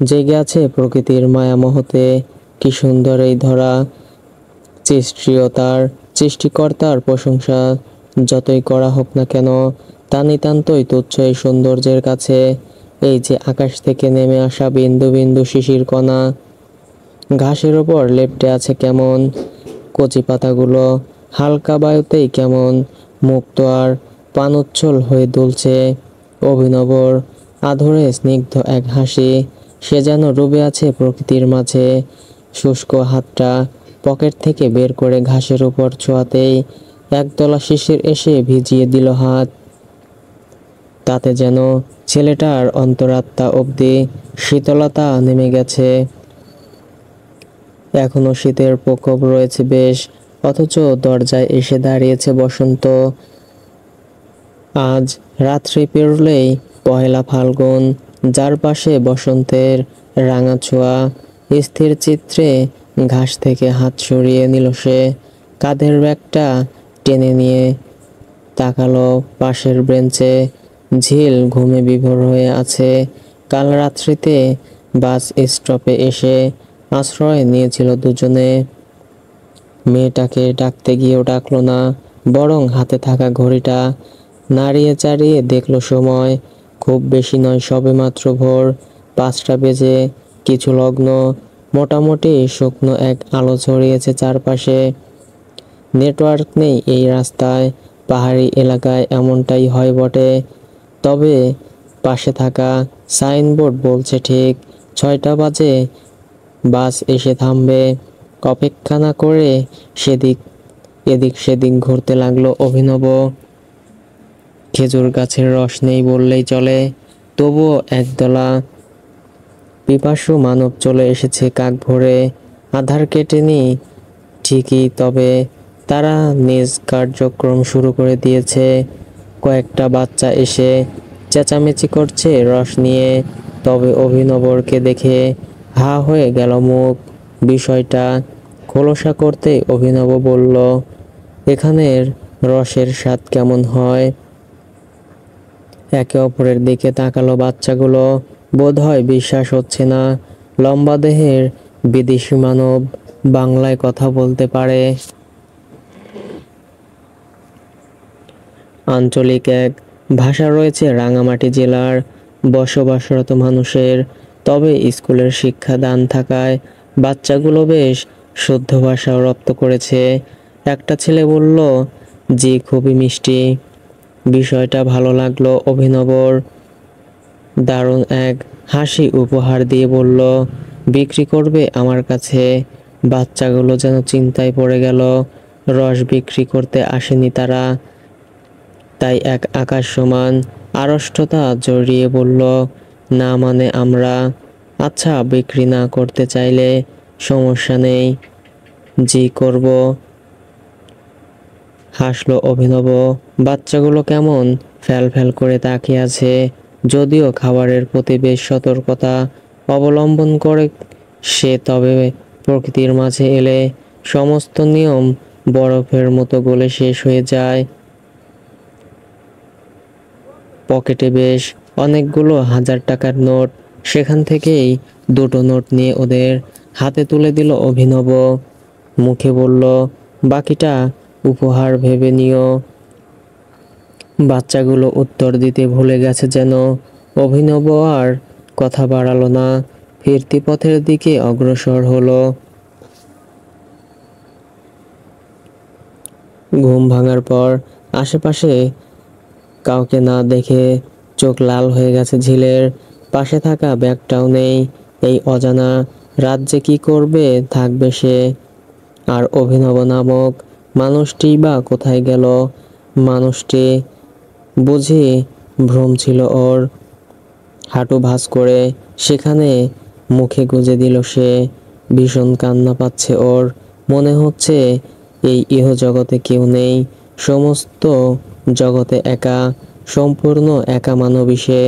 জেগে আছে প্রকৃতির মায়ামোহতে। কি সুন্দর এই ধরা! সৃষ্টিকর্তার প্রশংসা যতই করা হোক না কেন, তা নিতান্তই তুচ্ছ এই সৌন্দর্যের কাছে। এই যে আকাশ থেকে নেমে আসা বিন্দু বিন্দু শিশির কণা, ঘাসের ওপর লেপ্টে আছে কেমন, কচি পাতাগুলো হালকা বায়ুতেই কেমন মুক্ত আর পানোচ্ছল হয়ে দুলছে। অভিনবর আধরে স্নিগ্ধ এক হাসি, সে যেন ডুবে আছে প্রকৃতির মাঝে। শুষ্ক হাতটা পকেট থেকে বের করে ঘাসের উপর ছোঁয়াতেই একদলা শিশির এসে ভিজিয়ে দিল হাত। তাতে যেন ছেলেটার অন্তরাত্মা অবধি শীতলতা নেমে গেছে। এখনো শীতের প্রকোপ রয়েছে বেশ, অথচ দরজায় এসে দাঁড়িয়েছে বসন্ত। আজ রাত্রি পেরোলেই পহেলা ফাল্গুন, যার পাশে বসন্তের রাঙা ছোঁয়া। স্থির চিত্রে ঘাস থেকে হাত সরিয়ে নিল সে, কাঁধের ব্যাগটা টেনে নিয়ে তাকালো পাশের বেঞ্চে। ঝিল ঘুমে বিভোর হয়ে আছে। কাল রাত্রিতে বাস স্টপে এসে আশ্রয় নিয়েছিল দুজনে। মেয়েটাকে ডাকতে গিয়েও ডাকলো না, বরং হাতে থাকা ঘড়িটা নাড়িয়ে চাড়িয়ে দেখলো সময়। খুব বেশি নয়, সবেমাত্র ভোর 5টা বেজে কিছু লগ্ন। মোটামুটি শুকনো এক আলো ছড়িয়েছে চারপাশে। নেটওয়ার্ক নেই এই রাস্তায়, পাহাড়ি এলাকায় এমনটাই হয় বটে। তবে পাশে থাকা সাইনবোর্ড বলছে ঠিক 6টা বাজে বাস এসে থামবে। অপেক্ষা না করে এদিক সেদিক ঘুরতে লাগলো অভিনব। খেজুর গাছের রস নেই বললেই চলে, তবুও একদলা পিপাসু মানব চলে এসেছে কাক ভরে। আধার কেটেনি ঠিকই, তবে তারা নিজ কার্যক্রম শুরু করে দিয়েছে। কয়েকটা বাচ্চা এসে চেঁচামেচি করছে রস নিয়ে। তবে অভিনবরকে দেখে হা হয়ে গেল মুখ। বিষয়টা খোলসা করতে অভিনব বলল, এখানের রসের স্বাদ কেমন হয়? একে অপরের দিকে তাকালো বাচ্চাগুলো। বোধহয় বিশ্বাস হচ্ছে না, লম্বা দেহের বিদেশি মানব বাংলায় কথা বলতে পারে। আঞ্চলিক এক ভাষা রয়েছে রাঙামাটি জেলার বসবাসরত মানুষের। তবে স্কুলের শিক্ষা দান থাকায় বাচ্চাগুলো বেশ শুদ্ধ ভাষাও রপ্ত করেছে। একটা ছেলে বলল, জি খুবই মিষ্টি। বিষয়টা ভালো লাগলো অভিনবর। দারুণ এক হাসি উপহার দিয়ে বলল, বিক্রি করবে আমার কাছে? বাচ্চাগুলো যেন চিন্তায় পড়ে গেল। রস বিক্রি করতে আসেনি তারা, তাই এক আকাশ সমান আড়ষ্টতা জড়িয়ে বলল, না মানে আমরা। আচ্ছা, বিক্রি না করতে চাইলে সমস্যা নেই, জি করব। হাসলো অভিনব। বাচ্চাগুলো কেমন ফ্যাল ফ্যাল করে তাকিয়ে আছে, যদিও খাবারের প্রতি বেশ সতর্কতা অবলম্বন করে সে। তবে প্রকৃতির মাঝে এলে সমস্ত নিয়ম বরফের মতো গলে শেষ হয়ে যায়। পকেটে বেশ অনেকগুলো 1000 টাকার নোট, সেখান থেকেই 2টো নোট নিয়ে ওদের হাতে তুলে দিল অভিনব। মুখে বলল, বাকিটা উপহার ভেবে নিও। বাচ্চাগুলো উত্তর দিতে ভুলে গেছে যেন। অভিনব আর কথা বাড়ালো না, ফিরতি পথের দিকে অগ্রসর হলো। ঘুম ভাঙার পর আশেপাশে কাউকে না দেখে চোখ লাল হয়ে গেছে ঝিলের। পাশে থাকা ব্যাগটাও নেই। এই অজানা রাজ্যে কি করবে থাকবে সে? আর অভিনব নামক মানুষটি বা কোথায় গেল? মানুষটি বুঝি ভ্রম ছিল ওর। হাঁটু ভাঁজ করে সেখানে মুখে গুজে দিল সে। ভীষণ কান্না পাচ্ছে ওর। মনে হচ্ছে এই ইহজগতে কেউ নেই, সমস্ত জগতে একা, সম্পূর্ণ একা মানবী সে।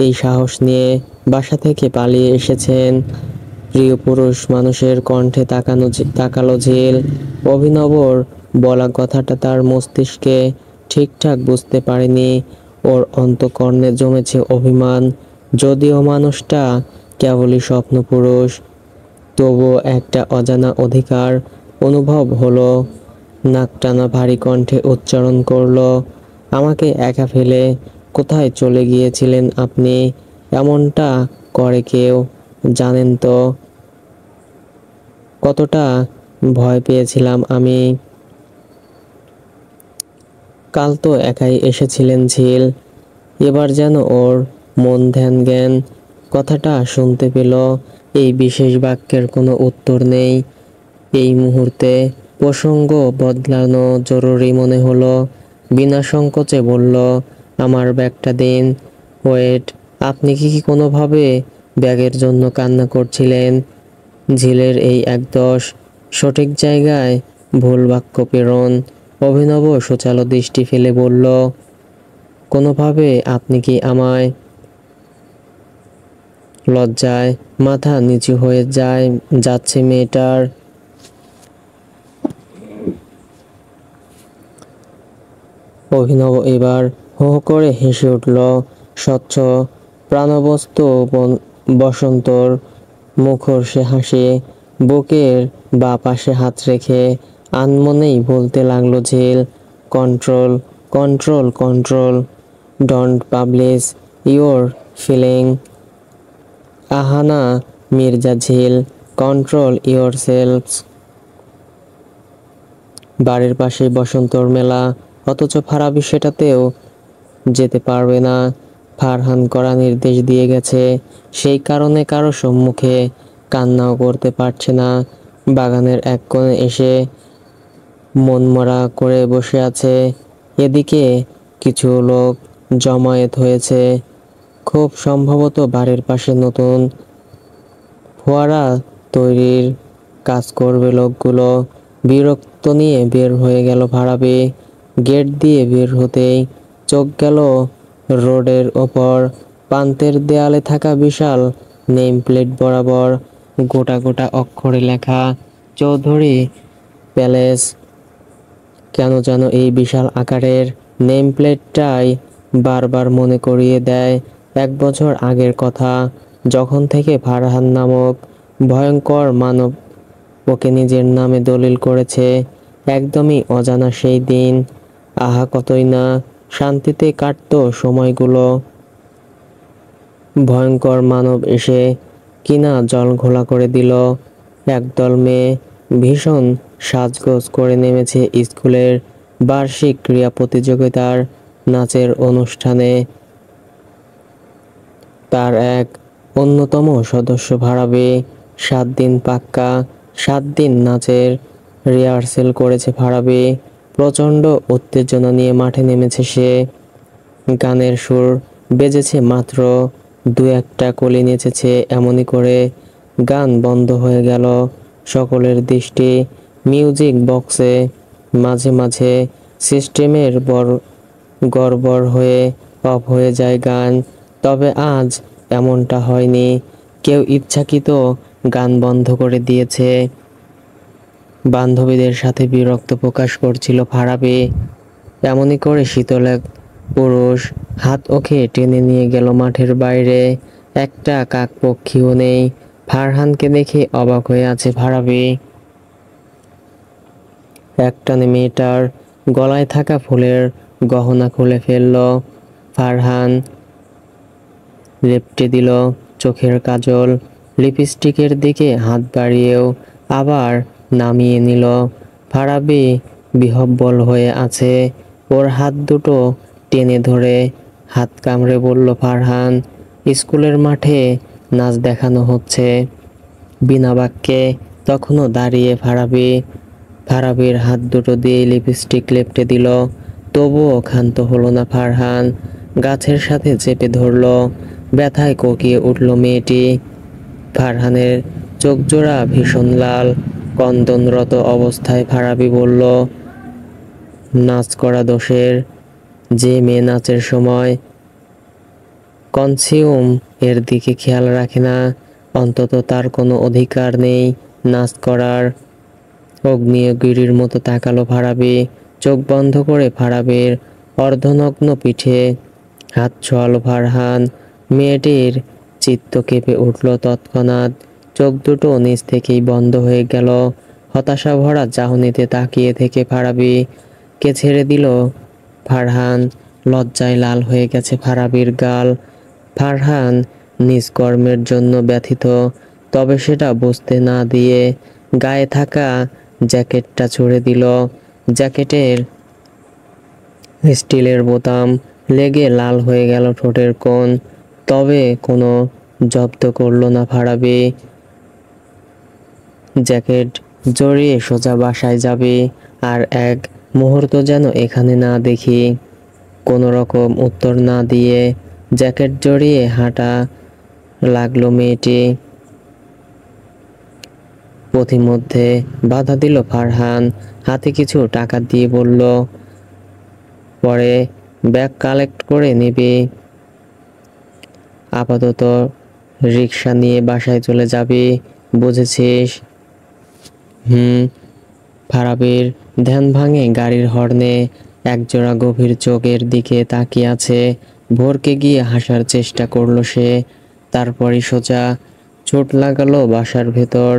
এই সাহস নিয়ে বাসা থেকে পালিয়ে এসেছেন। প্রিয় পুরুষ মানুষের কণ্ঠে তাকালো ঝিল। অভিনবর বলা কথাটা তার মস্তিষ্কে ঠিকঠাক বুঝতে পারেনি। ওর অন্তঃকরণে জমেছে অভিমান। যদিও মানুষটা কেবলই স্বপ্নপুরুষ, তবুও একটা অজানা অধিকার অনুভব হলো। নাক টানা ভারী কণ্ঠে উচ্চারণ করলো, আমাকে একা ফেলে কোথায় চলে গিয়েছিলেন আপনি? এমনটা করে কেউ? জানেন তো কতটা ভয় পেয়েছিলাম আমি। কাল তো একাই এসেছিলেন ঝিল। এবার যেন ওর মন ধ্যান জ্ঞান কথাটা শুনতে পেল। এই বিশেষ বাক্যের কোনো উত্তর নেই। এই মুহূর্তে প্রসঙ্গ বদলানো জরুরি মনে হলো। বিনা সংকোচে বলল, আমার ব্যাগটা দিন। ওয়েট, আপনি কি কোনোভাবে ব্যাগের জন্য কান্না করছিলেন? ঝিলের এই একদোষ, সঠিক জায়গায় ভুল বাক্য প্রেরণ। অভিনব সোচালো দৃষ্টি ফেলে বলল, কোনোভাবে আপনি কি আমায়? লজ্জায় মাথা নিচু হয়ে যাচ্ছে মেয়েটার। অভিনব এবার হো হো করে হেসে উঠল। স্বচ্ছ প্রাণবন্ত বসন্তর মুখর সে হাসি। বুকের বা পাশে হাত রেখে আনমনেই বলতে লাগলো Jhil, control, control, control, don't publish your feeling. Ahana Mirza Jhil, control your selves. বাড়ির পাশে বসন্তর মেলা, অথচ ফারাবি সেটাতেও যেতে পারবে না। ফারহান করা নির্দেশ দিয়ে গেছে, সেই কারণে কারো সম্মুখে কান্নাও করতে পারছে না। বাগানের এক কোণে এসে মনমরা করে বসে আছে। এদিকে কিছু লোক জমায়েত হয়েছে। খুব সম্ভবত বাড়ির পাশে নতুন ফোয়ারা তৈরির কাজ করবে লোকগুলো। বিরক্ত নিয়ে বের হয়ে গেল ফারাবি। গেট দিয়ে বের হতেই চোখ গেল রোডের ওপর প্রান্তের দেয়ালে থাকা বিশাল নেম প্লেট বরাবর গোটা গোটা অক্ষরে লেখা, চৌধুরী প্যালেস। কেন যেন এই বিশাল আকারের নেম প্লেটটাই বারবার মনে করিয়ে দেয় 1 বছর আগের কথা, যখন থেকে ফারহান নামক ভয়ঙ্কর মানব ওকে নিজের নামে দলিল করেছে। একদমই অজানা সেই দিন। আহা, কতই না শান্তিতে কাটতো সময়গুলো। ভয়ঙ্কর মানব এসে কিনা জল ঘোলা করে দিল। একদল মেয়ে ভীষণ সাজগোজ করে নেমেছে স্কুলের বার্ষিক ক্রীড়া প্রতিযোগিতার নাচের অনুষ্ঠানে। তার এক অন্যতম সদস্য ফারাবি। 7 দিন পাক্কা, 7 দিন নাচের রিহার্সেল করেছে ফারাবি। প্রচণ্ড উত্তেজনা নিয়ে মাঠে নেমেছে সে। গানের সুর বেজেছে মাত্র, 2-1টা কলি নেচেছে। এমনই করে গান বন্ধ হয়ে গেল। সকলের দৃষ্টি মিউজিক বক্সে। মাঝে মাঝে সিস্টেমের গড়বড় হয়ে অফ হয়ে যায় গান। তবে আজ এমনটা হয়নি। কেউ ইচ্ছাকৃত গান বন্ধ করে দিয়েছে। বান্ধবীদের সাথে বিরক্ত প্রকাশ করছিল ফারাবি। এমনই করে শীতল এক পুরুষ হাত ওকে টেনে নিয়ে গেল মাঠের বাইরে। একটা কাকপক্ষীও নেই। ফারহানকে দেখে অবাক হয়ে আছে ফারাবি। একটানে মেয়েটার গলায় থাকা ফুলের গহনা খুলে ফেলল ফারহান। লেপটে দিল চোখের কাজল। লিপস্টিকের দিকে হাত বাড়িয়েও আবার নামিয়ে নিল। ফারাবি বিহ্বল হয়ে আছে। ওর হাত দুটো টেনে ধরে হাত কামড়ে বলল ফারহান, স্কুলের মাঠে নাচ দেখানো হচ্ছে। বিনা বাক্যে তখনও দাঁড়িয়ে ফারাবি। ফারাবির হাত দুটো দিয়ে লিপস্টিক লেপটে দিল, তবুও ক্ষান্ত হলো না ফারহান। গাছের সাথে চেপে ধরলো, ব্যথায় কোকিয়ে উঠল মেয়েটি। ফারহানের চোখ জোড়া ভীষণ লাল। কন্দনরত অবস্থায় ফারাবি বলল, নাচ করা দোষের। যে মেয়ে নাচের সময় কনসিউম এর দিকে খেয়াল রাখে না, অন্তত তার কোনো অধিকার নেই নাচ করার। অগ্নিয়গিরির মতো তাকালো ফারাবি। চোখ বন্ধ করে ফারাবির অর্ধনগ্ন পিঠে হাত ছোঁয়ালো ফারহান। মেয়েটির চিত্ত কেঁপে উঠল তৎক্ষণাৎ। চোখ দুটো নিজ থেকেই বন্ধ হয়ে গেল। হতাশা ভরা চাহনিতে তাকিয়ে থেকে ফারাবিকে ছেড়ে দিল ফারহান। লজ্জায় লাল হয়ে গেছে ফারাবির গাল। ফারহান নিজ কর্মের জন্য ব্যথিত, তবে সেটা বুঝতে না দিয়ে গায়ে থাকা জ্যাকেটটা ছুঁড়ে দিল। জ্যাকেটের স্টিলের বোতাম লেগে লাল হয়ে গেল ঠোঁটের কোণ, তবে কোনো জব্দ করলো না ফারাবি। জ্যাকেট জড়িয়ে সোজা বাসায় যাবে, আর এক মুহূর্ত যেন এখানে না দেখি। কোনো রকম উত্তর না দিয়ে জ্যাকেট জড়িয়ে হাঁটা লাগলো মেয়েটি। পথিমধ্যে বাধা দিল ফারহান, হাতে কিছু টাকা দিয়ে বলল, পরে ব্যাগ কালেক্ট করে নিবি। আপাতত রিক্সা নিয়ে বাসায় চলে যাবি, বুঝেছিস? ফারাবির ধ্যান ভাঙে গাড়ির হর্নে। একজোড়া গভীর চোখের দিকে তাকিয়ে আছে। ভোরকে গিয়ে হাসার চেষ্টা করলো সে, তারপরই সোজা ছুট লাগালো বাসার ভেতর।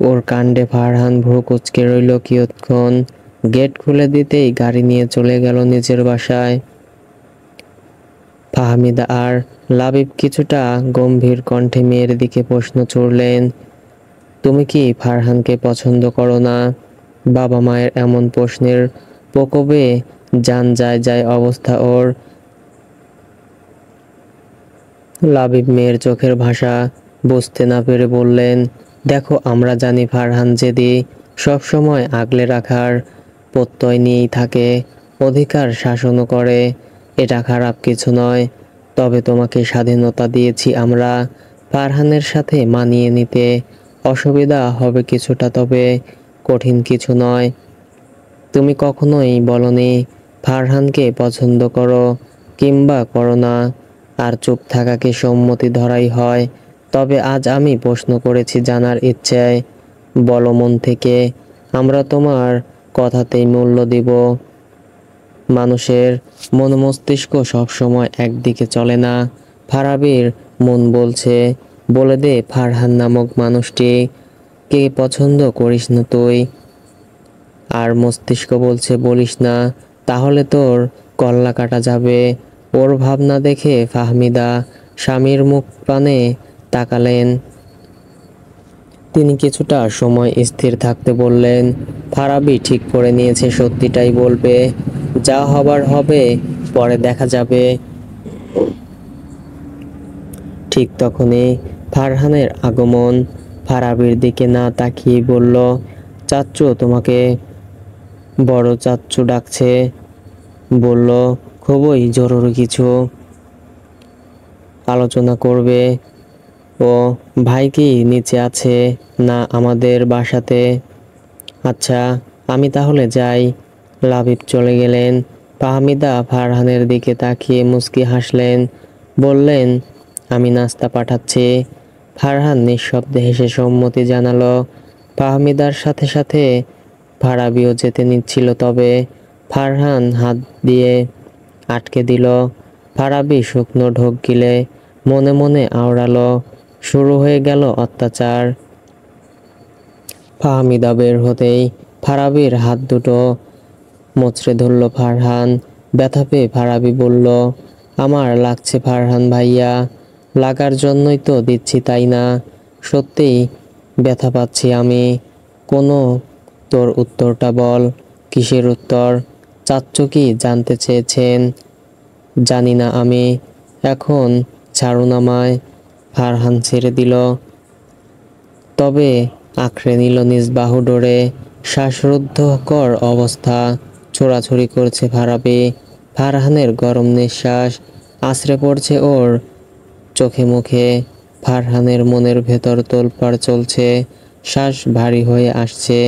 ওর কাণ্ডে ফারহান ভ্রু কুঁচকে রইল কিয়ৎক্ষণ। গেট খুলে দিতেই গাড়ি নিয়ে চলে গেল নিজের বাসায়। ফাহমিদা আর লাবিব কিছুটা গম্ভীর কণ্ঠে মেয়ের দিকে প্রশ্ন ছুড়লেন, তুমি কি ফারহানকে পছন্দ করো না? বাবা মায়ের এমন প্রশ্নের প্রকোপে জান যায় যায় অবস্থা ওর। লাবিব মেয়ের চোখের ভাষা বুঝতে না পেরে বললেন, দেখো, আমরা জানি ফারহান জেদি, সবসময় আগলে রাখার প্রত্যয় নিয়েই থাকে, অধিকার শাসনও করে। এটা খারাপ কিছু নয়, তবে তোমাকে স্বাধীনতা দিয়েছি আমরা ফারহানের সাথে মানিয়ে নিতে। অসুবিধা হবে কিছুটা, তবে কঠিন কিছু নয়। তুমি কখনোই বলনি ফারহানকে পছন্দ করো কিংবা করো না, আর চুপ থাকাকে সম্মতি ধরাই হয়। তবে আজ আমি প্রশ্ন করেছি জানার ইচ্ছায়। বলো মন থেকে, আমরা তোমার কথাতেই মূল্য দিব। মানুষের মন মস্তিষ্ক সবসময় একদিকে চলে না। ফারাবির মন বলছে, বলে দে ফারহান নামক মানুষটি কে পছন্দ করিস না তুই। আর মস্তিষ্ক বলছে, বলিস না, তাহলে তোর কল্লা কাটা যাবে। ওর ভাবনা দেখে ফাহমিদা স্বামীর মুখ পানে তাকালেন। তিনি কিছুটা সময় স্থির থাকতে বললেন, ফারাবি ঠিক করে নিয়েছে সত্যিটাই বলবে, যা হবার হবে, পরে দেখা যাবে। ঠিক তখনই ফারহানের আগমন। ফারাবির দিকে না তাকিয়ে বলল, চাচ্চু তোমাকে বড় চাচ্চু ডাকছে। বলল, খুবই জরুরি কিছু আলোচনা করবে। ও ভাই কি নিচে আছে না আমাদের বাসাতে? আচ্ছা, আমি তাহলে যাই। লাবিব চলে গেলেন। ফাহমিদা ফারহানের দিকে তাকিয়ে মুচকি হাসলেন, বললেন, আমি নাস্তা পাঠাচ্ছি। ফারহান নিঃশব্দে হেসে সম্মতি জানালো। ফাহমিদার সাথে সাথে ফারাবিও যেতে নিচ্ছিল, তবে ফারহান হাত দিয়ে আটকে দিল। ফারাবি শুকনো ঢোক গিলে মনে মনে আওড়ালো, শুরু হয়ে গেল অত্যাচার। ফাহমিদা বের হতেই ফারাবির হাত দুটো মোচড়ে ধরল ফারহান। ব্যথা পেয়ে ফারাবি বলল, আমার লাগছে ফারহান ভাইয়া, লাগার জন্যই তো দিচ্ছি, তাই না? সত্যিই ব্যথা পাচ্ছি আমি। কোনো তোর উত্তরটা বল। কিসের উত্তর? চাচ্চু কি জানতে চেয়েছেন? জানি না আমি। এখন ছাড়ুন আমায়। ফারহান ছেড়ে দিল, তবে আঁকড়ে নিল নিজ বাহু ডোরে। শ্বাসরুদ্ধকর অবস্থা, ছোড়াছুড়ি করছে ফারাবি। ফারহানের গরম নিঃশ্বাস আছড়ে পড়ছে ওর চোখে মুখে। ফারহানের মনের ভেতর তোলপাড় চলছে, শ্বাস ভারী হয়ে আসছে।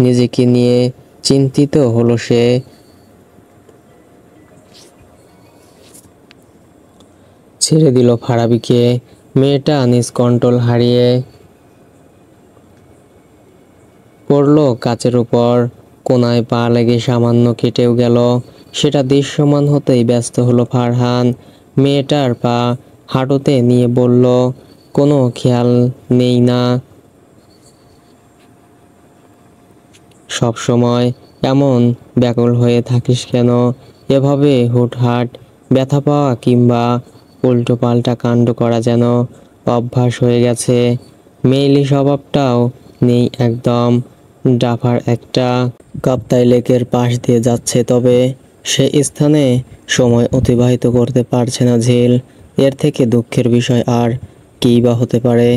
নিজেকে নিয়ে চিন্তিত হলো সে। ছেড়ে দিল ফারাবিকে। মেয়েটা নিজ কন্ট্রোল হারিয়ে পড়ল কাচের উপর। কোনায় পা লেগে সামান্য কেটেও গেল। সেটা দৃশ্যমান হতেই ব্যস্ত হলো ফারহান। মেয়েটার পা হাঁটুতে নিয়ে বলল, কোনো খেয়াল নেই না? সব সময় এমন ব্যাকুল হয়ে থাকিস কেন? এভাবে হুটহাট ব্যথা পাওয়া কিংবা উল্টো পাল্টা কাণ্ড করা যেন অভ্যাস হয়ে গেছে। মেয়েলি স্বভাবটাও নেই একদম। ডাফার একটা কাপ্তাই লেকের পাশ দিয়ে যাচ্ছে, তবে সে স্থানে সময় অতিবাহিত করতে পারছে না ঝিল। এর থেকে দুঃখের বিষয় আর কী বা হতে পারে?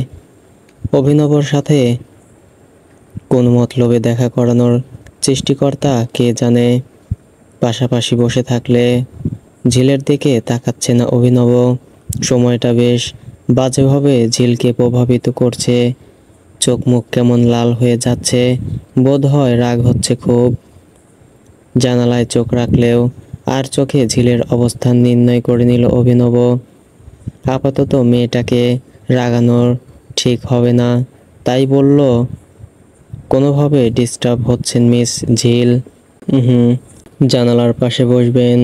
অভিনবর সাথে কোন মতলবে দেখা করানোর সৃষ্টিকর্তা কে জানে। পাশাপাশি বসে থাকলে ঝিলের দিকে তাকাচ্ছে না অভিনব। সময়টা বেশ বাজেভাবে ঝিলকে প্রভাবিত করছে। চোখ মুখ কেমন লাল হয়ে যাচ্ছে, বোধ হয় রাগ হচ্ছে খুব। জানালায় চোখ রাখলেও আর চোখে ঝিলের অবস্থান নির্ণয় করে নিল অভিনব। আপাতত মেয়েটাকে রাগানোর ঠিক হবে না, তাই বলল, কোনোভাবে ডিস্টার্ব হচ্ছেন মিস ঝিল? হুম। জানালার পাশে বসবেন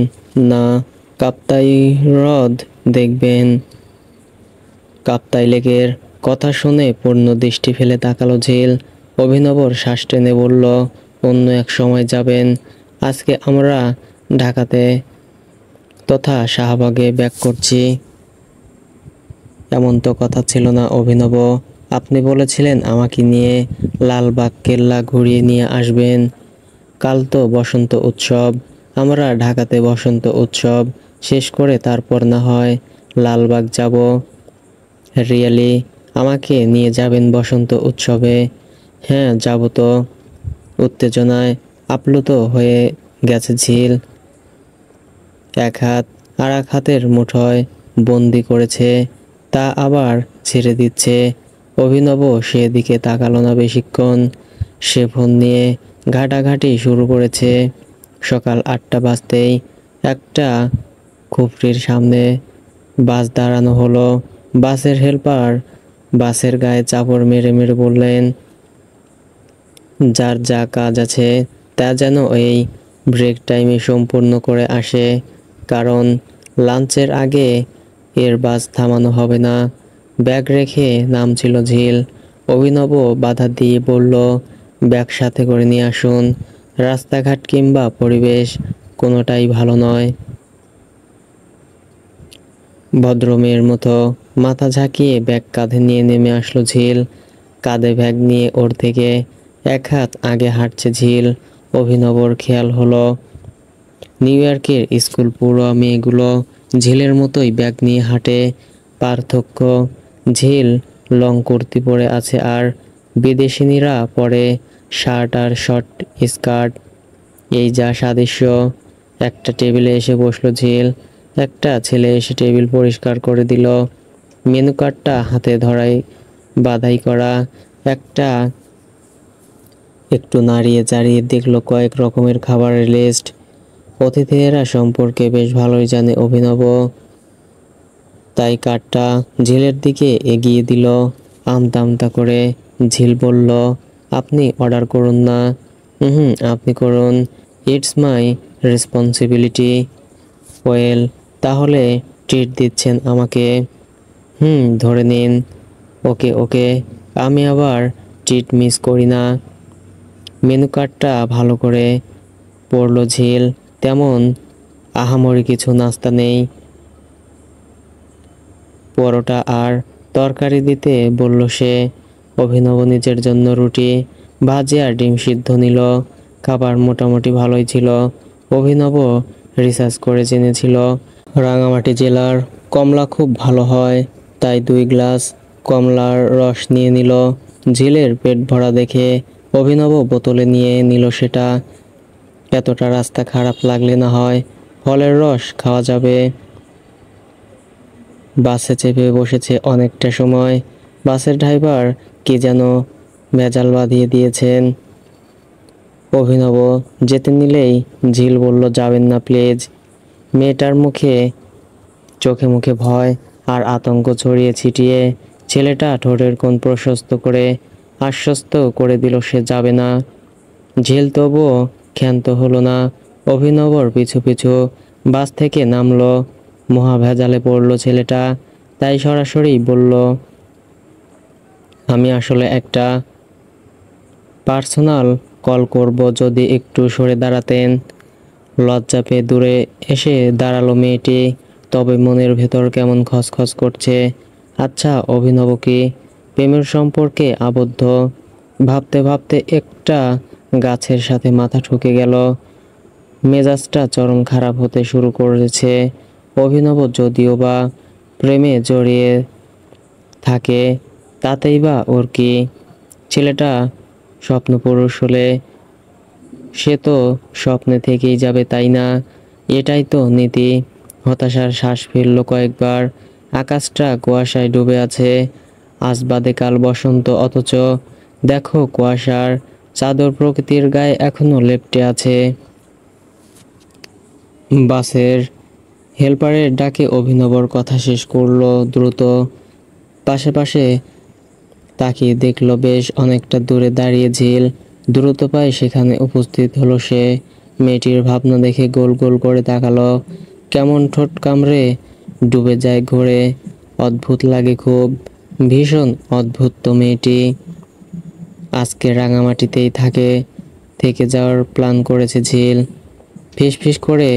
না কাপ্তাই হ্রদ দেখবেন? কাপ্তাই লেকের কথা শুনে পূর্ণ দৃষ্টি ফেলে তাকালো ঝিল। অভিনবর শ্বাস টেনে বলল, অন্য এক সময় যাবেন। আজকে আমরা ঢাকাতে তথা শাহবাগে ব্যাক করছি। এমন তো কথা ছিল না অভিনব। আপনি বলেছিলেন আমাকে নিয়ে লালবাগ কেল্লা ঘুরিয়ে নিয়ে আসবেন। কাল তো বসন্ত উৎসব। আমরা ঢাকাতে বসন্ত উৎসব শেষ করে তারপর না হয় লালবাগ যাব। রিয়েলি আমাকে নিয়ে যাবেন বসন্ত উৎসবে? হ্যাঁ যাব তো। উত্তেজনায় আপ্লুত হয়ে গেছে ঝিল। এক হাত আর এক হাতের মুঠোয় বন্দি করেছে, তা আবার ছেড়ে দিচ্ছে। অভিনব সেদিকে তাকালো না বেশিক্ষণ। সে ফোন নিয়ে ঘাটাঘাটি শুরু করেছে। সকাল 8টা বাজতেই একটা খুপরির সামনে বাস দাঁড়ানো হলো। বাসের হেল্পার বাসের গায়ে চাপড় মেরে মেরে বললেন, যার যা কাজ আছে তা যেন এই ব্রেক টাইমে সম্পূর্ণ করে আসে, কারণ লাঞ্চের আগে এর বাস থামানো হবে না। ব্যাগ রেখে নামছিল ঝিল। অভিনব বাধা দিয়ে বলল, ব্যাগ সাথে করে নিয়ে আসুন। রাস্তাঘাট কিংবা পরিবেশ কোনোটাই ভালো নয়। ভদ্রমেয়ের মতো মাথা ঝাঁকিয়ে ব্যাগ কাঁধে নিয়ে নেমে আসলো ঝিল। কাঁধে ব্যাগ নিয়ে ওর থেকে এক হাত আগে হাঁটছে ঝিল। অভিনবর খেয়াল হলো নিউ ইয়র্কের স্কুল পড়ুয়া মেয়েগুলো ঝিলের মতোই ব্যাগ নিয়ে হাঁটে। পার্থক্য, ঝিল লং কুর্তি পরে আছে আর বিদেশিনীরা পরে শার্ট আর শর্ট স্কার্ট। এই যা সাদৃশ্য। একটা টেবিলে এসে বসলো ঝিল। একটা ছেলে এসে টেবিল পরিষ্কার করে দিল। মেনু কার্ডটা হাতে ধরাই বাধাই করা। একটা একটু নাড়িয়ে চাড়িয়ে দেখলো কয়েক রকমের খাবারের লিস্ট। অতিথিরা সম্পর্কে বেশ ভালোই জানে অভিনব, তাই কার্ডটা ঝিলের দিকে এগিয়ে দিল আমতা আমতা করে। ঝিল বলল, আপনি অর্ডার করুন না। আপনি করুন, ইটস মাই রেসপন্সিবিলিটি। ওয়েল, তাহলে ট্রিট দিচ্ছেন আমাকে? ধরে নিন। ওকে ওকে, আমি আবার ট্রিট মিস করি না। মেনু কার্ডটা ভালো করে পড়ল ঝিল। তেমন আহামরি কিছু নাস্তা নেই। পরোটা আর তরকারি দিতে বলল সে। অভিনব নিজের জন্য রুটি, ভাজি আর ডিম সিদ্ধ নিল। খাবার মোটামুটি ভালোই ছিল। অভিনব রিসার্চ করে জেনেছিল রাঙামাটি জেলার কমলা খুব ভালো হয়, তাই 2 গ্লাস কমলার রস নিয়ে নিল। ঝিলের পেট ভরা দেখে অভিনব বোতলে নিয়ে নিল সেটা। এতটা রাস্তা খারাপ লাগলে না হয় ফলের রস খাওয়া যাবে। বাসে চেপে বসেছে অনেকটা সময়। বাসের ড্রাইভার কি যেন ভেজাল বাঁধিয়ে দিয়েছেন। অভিনব যেতে নিলেই ঝিল বলল, যাবেন না প্লিজ। মেয়েটার চোখে মুখে ভয় আর আতঙ্ক ছড়িয়ে ছিটিয়ে। ছেলেটা ঠোঁটের কোণ প্রশস্ত করে আশ্বস্ত করে দিল সে যাবে না। ঝিল তবুও ক্ষান্ত হলো না। অভিনবর পিছু পিছু বাস থেকে নামলো। মহা ভেজালে পড়ল ছেলেটা, তাই সরাসরি বলল, আমি আসলে একটা পার্সোনাল কল করব, যদি একটু সরে দাঁড়াতেন। লজ্জা পেয়ে দূরে এসে দাঁড়ালো মেয়েটি, তবে মনের ভেতর কেমন খসখস করছে। আচ্ছা, অভিনব কি প্রেমের সম্পর্কে আবদ্ধ? ভাবতে ভাবতে একটা গাছের সাথে মাথা ঠুকে গেল। মেজাজটা চরম খারাপ হতে শুরু করেছে। অভিনব যদিও বা প্রেমে জড়িয়ে থাকে, তাতেই বা ওর কি? ছেলেটা স্বপ্নপুরুষ হলে সে তো স্বপ্নে থেকেই যাবে, তাই না? এটাই তো নীতি। হতাশার শ্বাস ফেলল কয়েকবার। আকাশটা কুয়াশায় ডুবে আছে। আজ বাদে কাল বসন্ত, অথচ দেখো কুয়াশার চাদর প্রকৃতির গায়ে এখনো লেপ্টে আছে। বাসের হেল্পারের ডাকে অভিনবর কথা শেষ করলো দ্রুত। পাশে পাশে তাকিয়ে দেখলো বেশ অনেকটা দূরে দাঁড়িয়ে ঝিল। দ্রুত পায়ে সেখানে উপস্থিত হলো সে। মেয়েটির ভাবনা দেখে গোল গোল করে তাকালো। কেমন ঠোঁট কামড়ে ডুবে যায় ঘোরে। অদ্ভুত লাগে খুব, ভীষণ অদ্ভুত তো মেয়েটি। আজকে রাঙামাটিতেই থেকে যাওয়ার প্ল্যান করেছে ঝিল। ফিসফিস করে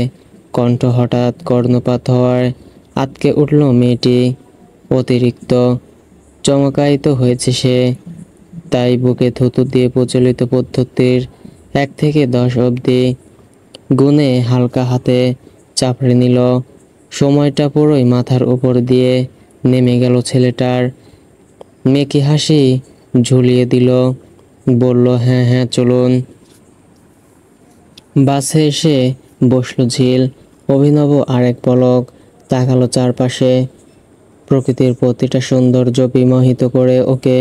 কণ্ঠ হঠাৎ কর্ণপাত হওয়ায় আঁতকে উঠল মেয়েটি। অতিরিক্ত চমকায়িত হয়েছে সে, তাই বুকে থুতু দিয়ে প্রচলিত পদ্ধতির 1 থেকে 10 অবধি গুনে হালকা হাতে চাপড়ে নিল। সময়টা পুরোই মাথার উপর দিয়ে নেমে গেল ছেলেটার। মেকি হাসি ঝুলিয়ে দিল, বলল, হ্যাঁ হ্যাঁ চলুন। বাসে এসে বসলো ঝিল। অভিনব আরেক পলক তাকালো চারপাশে। প্রকৃতির প্রতিটা সৌন্দর্য বিমোহিত করে ওকে।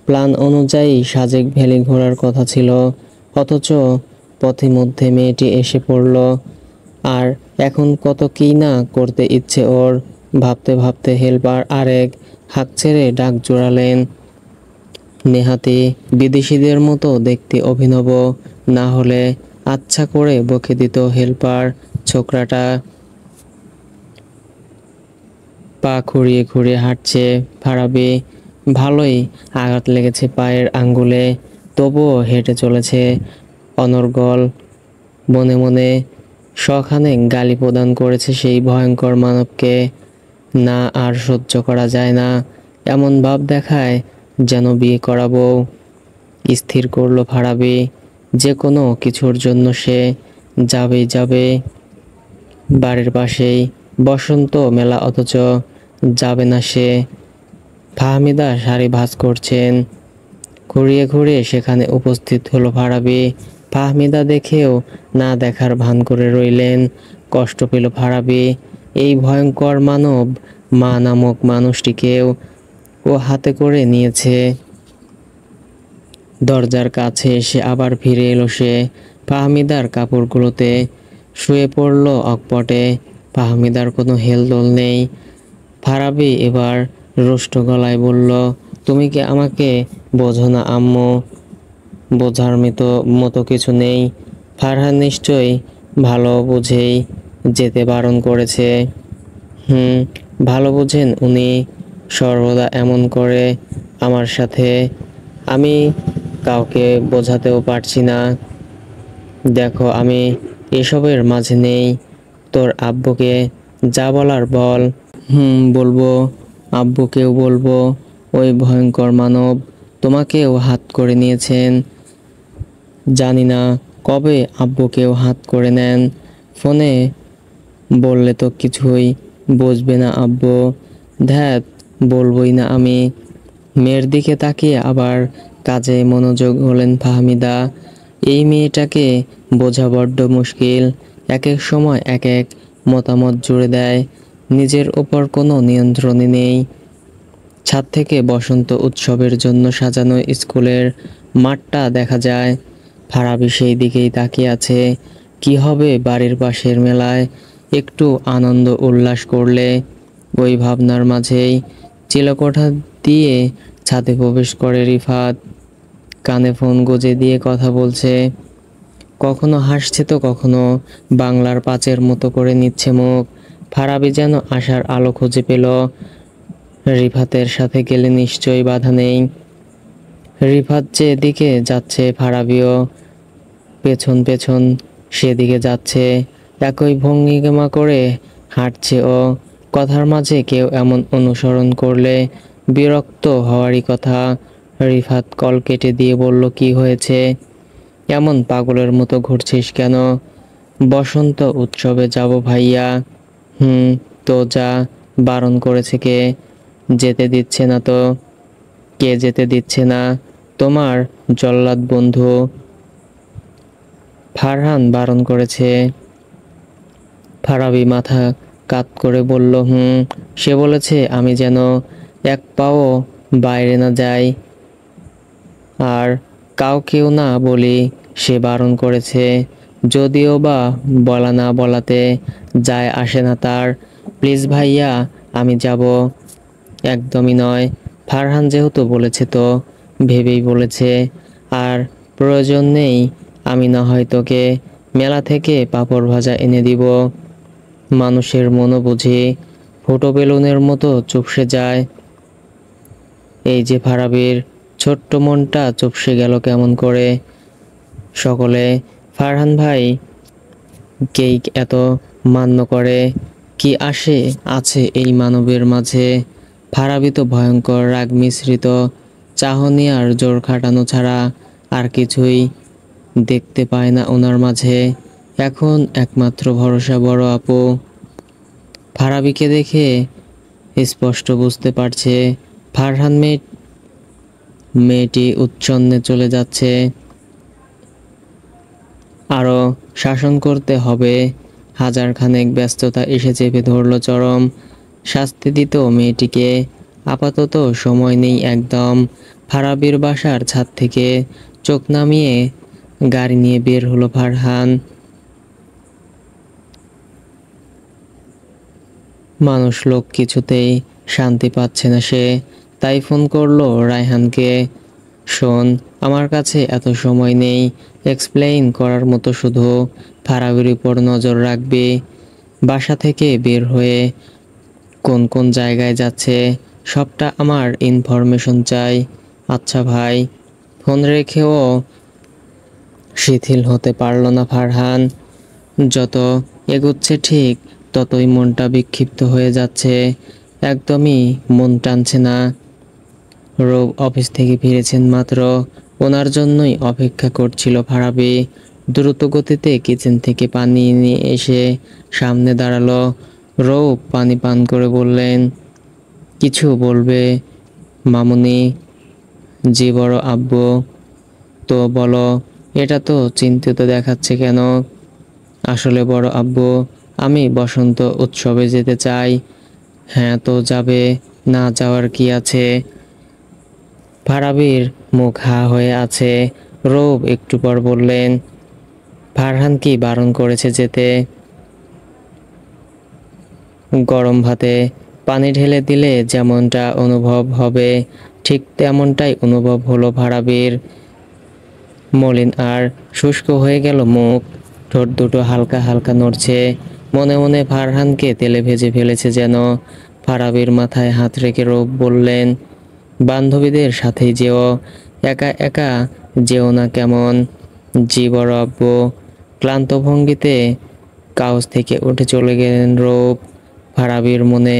প্ল্যান অনুযায়ী সাজেক ভ্যালি ঘোরার কথা ছিল, অথচ পথিমধ্যে মেয়েটি এসে পড়ল। আর এখন কত কি না করতে ইচ্ছে ওর। ভাবতে ভাবতে হেল্পার আরেক হাঁক ছেড়ে ডাক জোড়ালেন, নেহাতি বিদেশিদের মতো দেখতে অভিনব, না হলে আচ্ছা করে বকে দিত হেল্পার ছোকরাটা। পা খুঁড়িয়ে খুঁড়িয়ে হাঁটছে ফারাবি। ভালোই আঘাত লেগেছে পায়ের আঙ্গুলে, তবুও হেঁটে চলেছে অনর্গল। মনে মনে সখানে গালি প্রদান করেছে সেই ভয়ঙ্কর মানবকে। না, আর সহ্য করা যায় না। এমন ভাব দেখায় যেন বিয়ে করাবো। স্থির করলো ফারাবি, যে কোনো কিছুর জন্য সে যাবেই যাবে। বাড়ির পাশেই বসন্ত মেলা, অথচ যাবে না সে। ফাহমিদা শাড়ি ভাঁজ করছেন। ঘুরিয়ে ঘুরিয়ে সেখানে উপস্থিত হলো ফারাবি। ফাহমিদা দেখেও না দেখার ভান করে রইলেন। কষ্ট পেল ফারাবি। এই ভয়ঙ্কর মানব মা নামক মানুষটিকেও ও হাতে করে নিয়েছে। দরজার কাছে এসে আবার ফিরে এলো সে। ফাহমিদার কাপড়গুলোতে শুয়ে পড়ল অকপটে। ফাহমিদার কোনো হেলদোল নেই। ফারাবি এবার রুষ্ট গলায় বলল, তুমি কি আমাকে বোঝো না আম্মু? বোঝার মতো কিছু নেই। ফারহান নিশ্চয়ই ভালো বুঝেই যেতে বারণ করেছে। ভালো বুঝেন উনি, সর্বদা এমন করে আমার সাথে। আমি কাউকে বোঝাতেও পারছি না। দেখো, আমি এসবের মাঝে নেই। তোর আব্বুকে যা বলার বল। বলবো, আব্বুকেও বলবো। ওই ভয়ঙ্কর মানব তোমাকেও হাত করে নিয়েছেন। জানি না কবে আব্বুকেও হাত করে নেন। ফোনে বললে তো কিছুই বুঝবে না আব্বু। ধ্যাত, বলবই না আমি। মেয়ের দিকে তাকিয়ে আবার কাজে মনোযোগ হলেন ফাহমিদা। এই মেয়েটাকে বোঝা বড্ড মুশকিল। এক এক সময় এক এক মতামত জুড়ে দেয়, নিজের ওপর কোনো নিয়ন্ত্রণই নেই। ছাদ থেকে বসন্ত উৎসবের জন্য সাজানো স্কুলের মাঠটা দেখা যায়। ফারাবি সেই দিকেই তাকিয়ে আছে। কি হবে বাড়ির পাশের মেলায়, একটু আনন্দ উল্লাস করলে। ওই ভাবনার মাঝেই চিলেকোঠা দিয়ে ছাদে প্রবেশ করে রিফাত। কানে ফোন গুঁজে দিয়ে কথা বলছে। কখনো হাসছে তো কখনো বাংলার পাঁচের মতো করে নিচ্ছে মুখ। ফারাবি যেন আশার আলো খুঁজে পেল। রিফাতের সাথে গেলে নিশ্চয়ই বাধা নেই। রিফাত যেদিকে যাচ্ছে ফারাবিও পেছন পেছন সেদিকে যাচ্ছে। একই ভঙ্গিমা করে হাঁটছে ও। কথার মাঝে কেউ এমন অনুসরণ করলে বিরক্ত হওয়ারই কথা। রিফাত কল কেটে দিয়ে বলল, কি হয়েছে? এমন পাগলের মতো ঘুরছিস কেন? বসন্ত উৎসবে যাব ভাইয়া। তো যা। বারণ করেছে কে? যেতে দিচ্ছে না তো। কে যেতে দিচ্ছে না? তোমার জল্লাদ বন্ধু ফারহান বারণ করেছে। ফারাবি মাথা কাত করে বলল, সে বলেছে আমি যেন এক পাও বাইরে না যাই আর কাউকেও না বলি। সে বারণ করেছে, যদিও বা বলা না বলাতে যায় আসে না তার। প্লিজ ভাইয়া, আমি যাব। একদমই নয়। ফারহান যেহেতু বলেছে তো ভেবেই বলেছে। আর প্রয়োজন নেই। আমি না হয় তোকে মেলা থেকে পাঁপড় ভাজা এনে দিব। মানুষের মনও বুঝি ফুটো বেলুনের মতো চুপসে যায়। এই যে ফারাবির ছোট্ট মনটা চুপসে গেল কেমন করে। সকলে ফারহান ভাই কেই এত মান্য করে, কি আছে এই মানবের মাঝে। ফারাবি তো ভয়ঙ্কর রাগ মিশ্রিত চাহনি আর জোর খাটানো ছাড়া আর কিছুই দেখতে পায় না ওনার মাঝে। এখন একমাত্র ভরসা বড় আপু। ফারাবিকে দেখে স্পষ্ট বুঝতে পারছে ফারহান মেয়েটি উচ্ছন্নে চলে যাচ্ছে। আরও শাসন করতে হবে। হাজার খানেক ব্যস্ততা এসে চেপে ধরল চরম। শাস্তি দিত মেয়েটিকে। আপাতত সময় নেই একদম। ফারাবির বাসার ছাদ থেকে চোখ নামিয়ে গাড়ি নিয়ে বের হলো ফারহান। মানুষ লোক কিছুতেই শান্তি পাচ্ছে না সে। তাই ফোন করলো রায়হানকে। শোন, আমার কাছে এত সময় নেই এক্সপ্লেইন করার মতো, শুধু ফারাবির উপর নজর রাখবি। বাসা থেকে বের হয়ে কোন কোন জায়গায় যাচ্ছে সবটা আমার ইনফরমেশন চাই। আচ্ছা ভাই। ফোন রেখেও শিথিল হতে পারল না ফারহান। যত এগোচ্ছে ঠিক ততই মনটা বিক্ষিপ্ত হয়ে যাচ্ছে। একদমই মন টানছে না। রোগ অফিস থেকে ফিরেছেন মাত্র। ওনার জন্যই অপেক্ষা করছিল ফারাবি। দ্রুত গতিতে কিচেন থেকে পানি নিয়ে এসে সামনে দাঁড়ালো। রৌব পানি পান করে বললেন, কিছু বলবে মামুনি? জি বড় আব্বু। তো বলো। এটা তো চিন্তিত দেখাচ্ছে কেন? আসলে বড় আব্বু, আমি বসন্ত উৎসবে যেতে চাই। হ্যাঁ তো যাবে, না যাওয়ার কি আছে? ফারাবির মুখ হা হয়ে আছে। রৌব একটু পর বললেন, ফারহান কি বারণ করেছে যেতে? গরম ভাতে পানি ঢেলে দিলে যেমনটা অনুভব হবে ঠিক তেমনটাই অনুভব হলো ফারাবির। মলিন আর শুষ্ক হয়ে গেল মুখ। ঠোঁট দুটো হালকা হালকা নড়ছে। মনে মনে ফারহানকে তেলে ভেজে ফেলেছে যেন। ফারাবির মাথায় হাত রেখে রৌব বললেন, বান্ধবীদের সাথেই যেও, একা একা যেও না কেমন? জি বড় আব্বু। ক্লান্ত ভঙ্গিতে কাউচ থেকে উঠে চলে গেলেন রৌব। ফারাবির মনে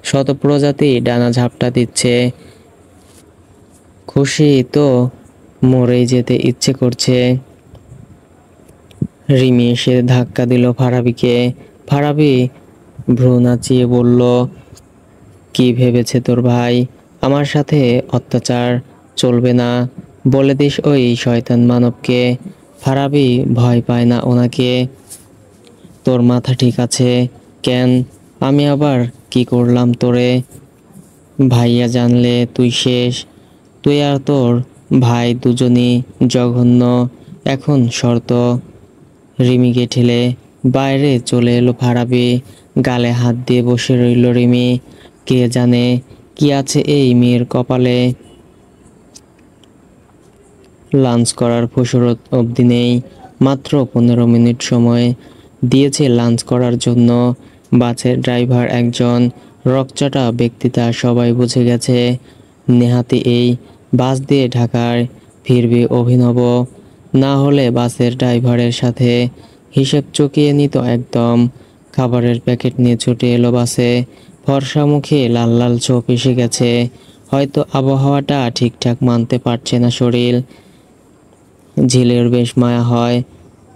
শত প্রজাতি ডানা ঝাপটা দিচ্ছে। খুশি তো মরেই যেতে ইচ্ছে করছে। রিমি এসে ধাক্কা দিল ফারাবিকে। ফারাবি ভ্রু নাচিয়ে বলল, কি ভেবেছে তোর ভাই? আমার সাথে অত্যাচার চলবে না। বলে দিস ওই শয়তান মানবকে, ফারাবি ভয় পায় না ওনাকে। তোর মাথা ঠিক আছে? কেন? আমি আবার কি করলাম তোরে? ভাইয়া জানলে তুই শেষ। তুই আর তোর ভাই দুজনই জঘন্য। এখন শর্ত। রিমিকে ঠেলে বাইরে চলে এলো ফারাবি। গালে হাত দিয়ে বসে রইল রিমি। কে জানে কি আছে এই মেয়ের কপালে। লাঞ্চ করার ফুসরত অবধি নেই। মাত্র 15 মিনিট সময় দিয়েছে লাঞ্চ করার জন্য। বাসের ড্রাইভার একজন রকচটা ব্যক্তি, তা সবাই বুঝে গেছে। নেহাতি এই বাস দিয়ে ঢাকায় ফিরবে অভিনব। না হলে বাসের ড্রাইভারের সাথে হিসেব চুকিয়ে নিত একদম। খাবারের প্যাকেট নিয়ে ছুটে এলো বাসে। ফর্সা মুখে লাল লাল চোখ এসে গেছে। হয়তো আবহাওয়াটা ঠিকঠাক মানতে পারছে না শরীর। ঝিলের বেশ মায়া হয়।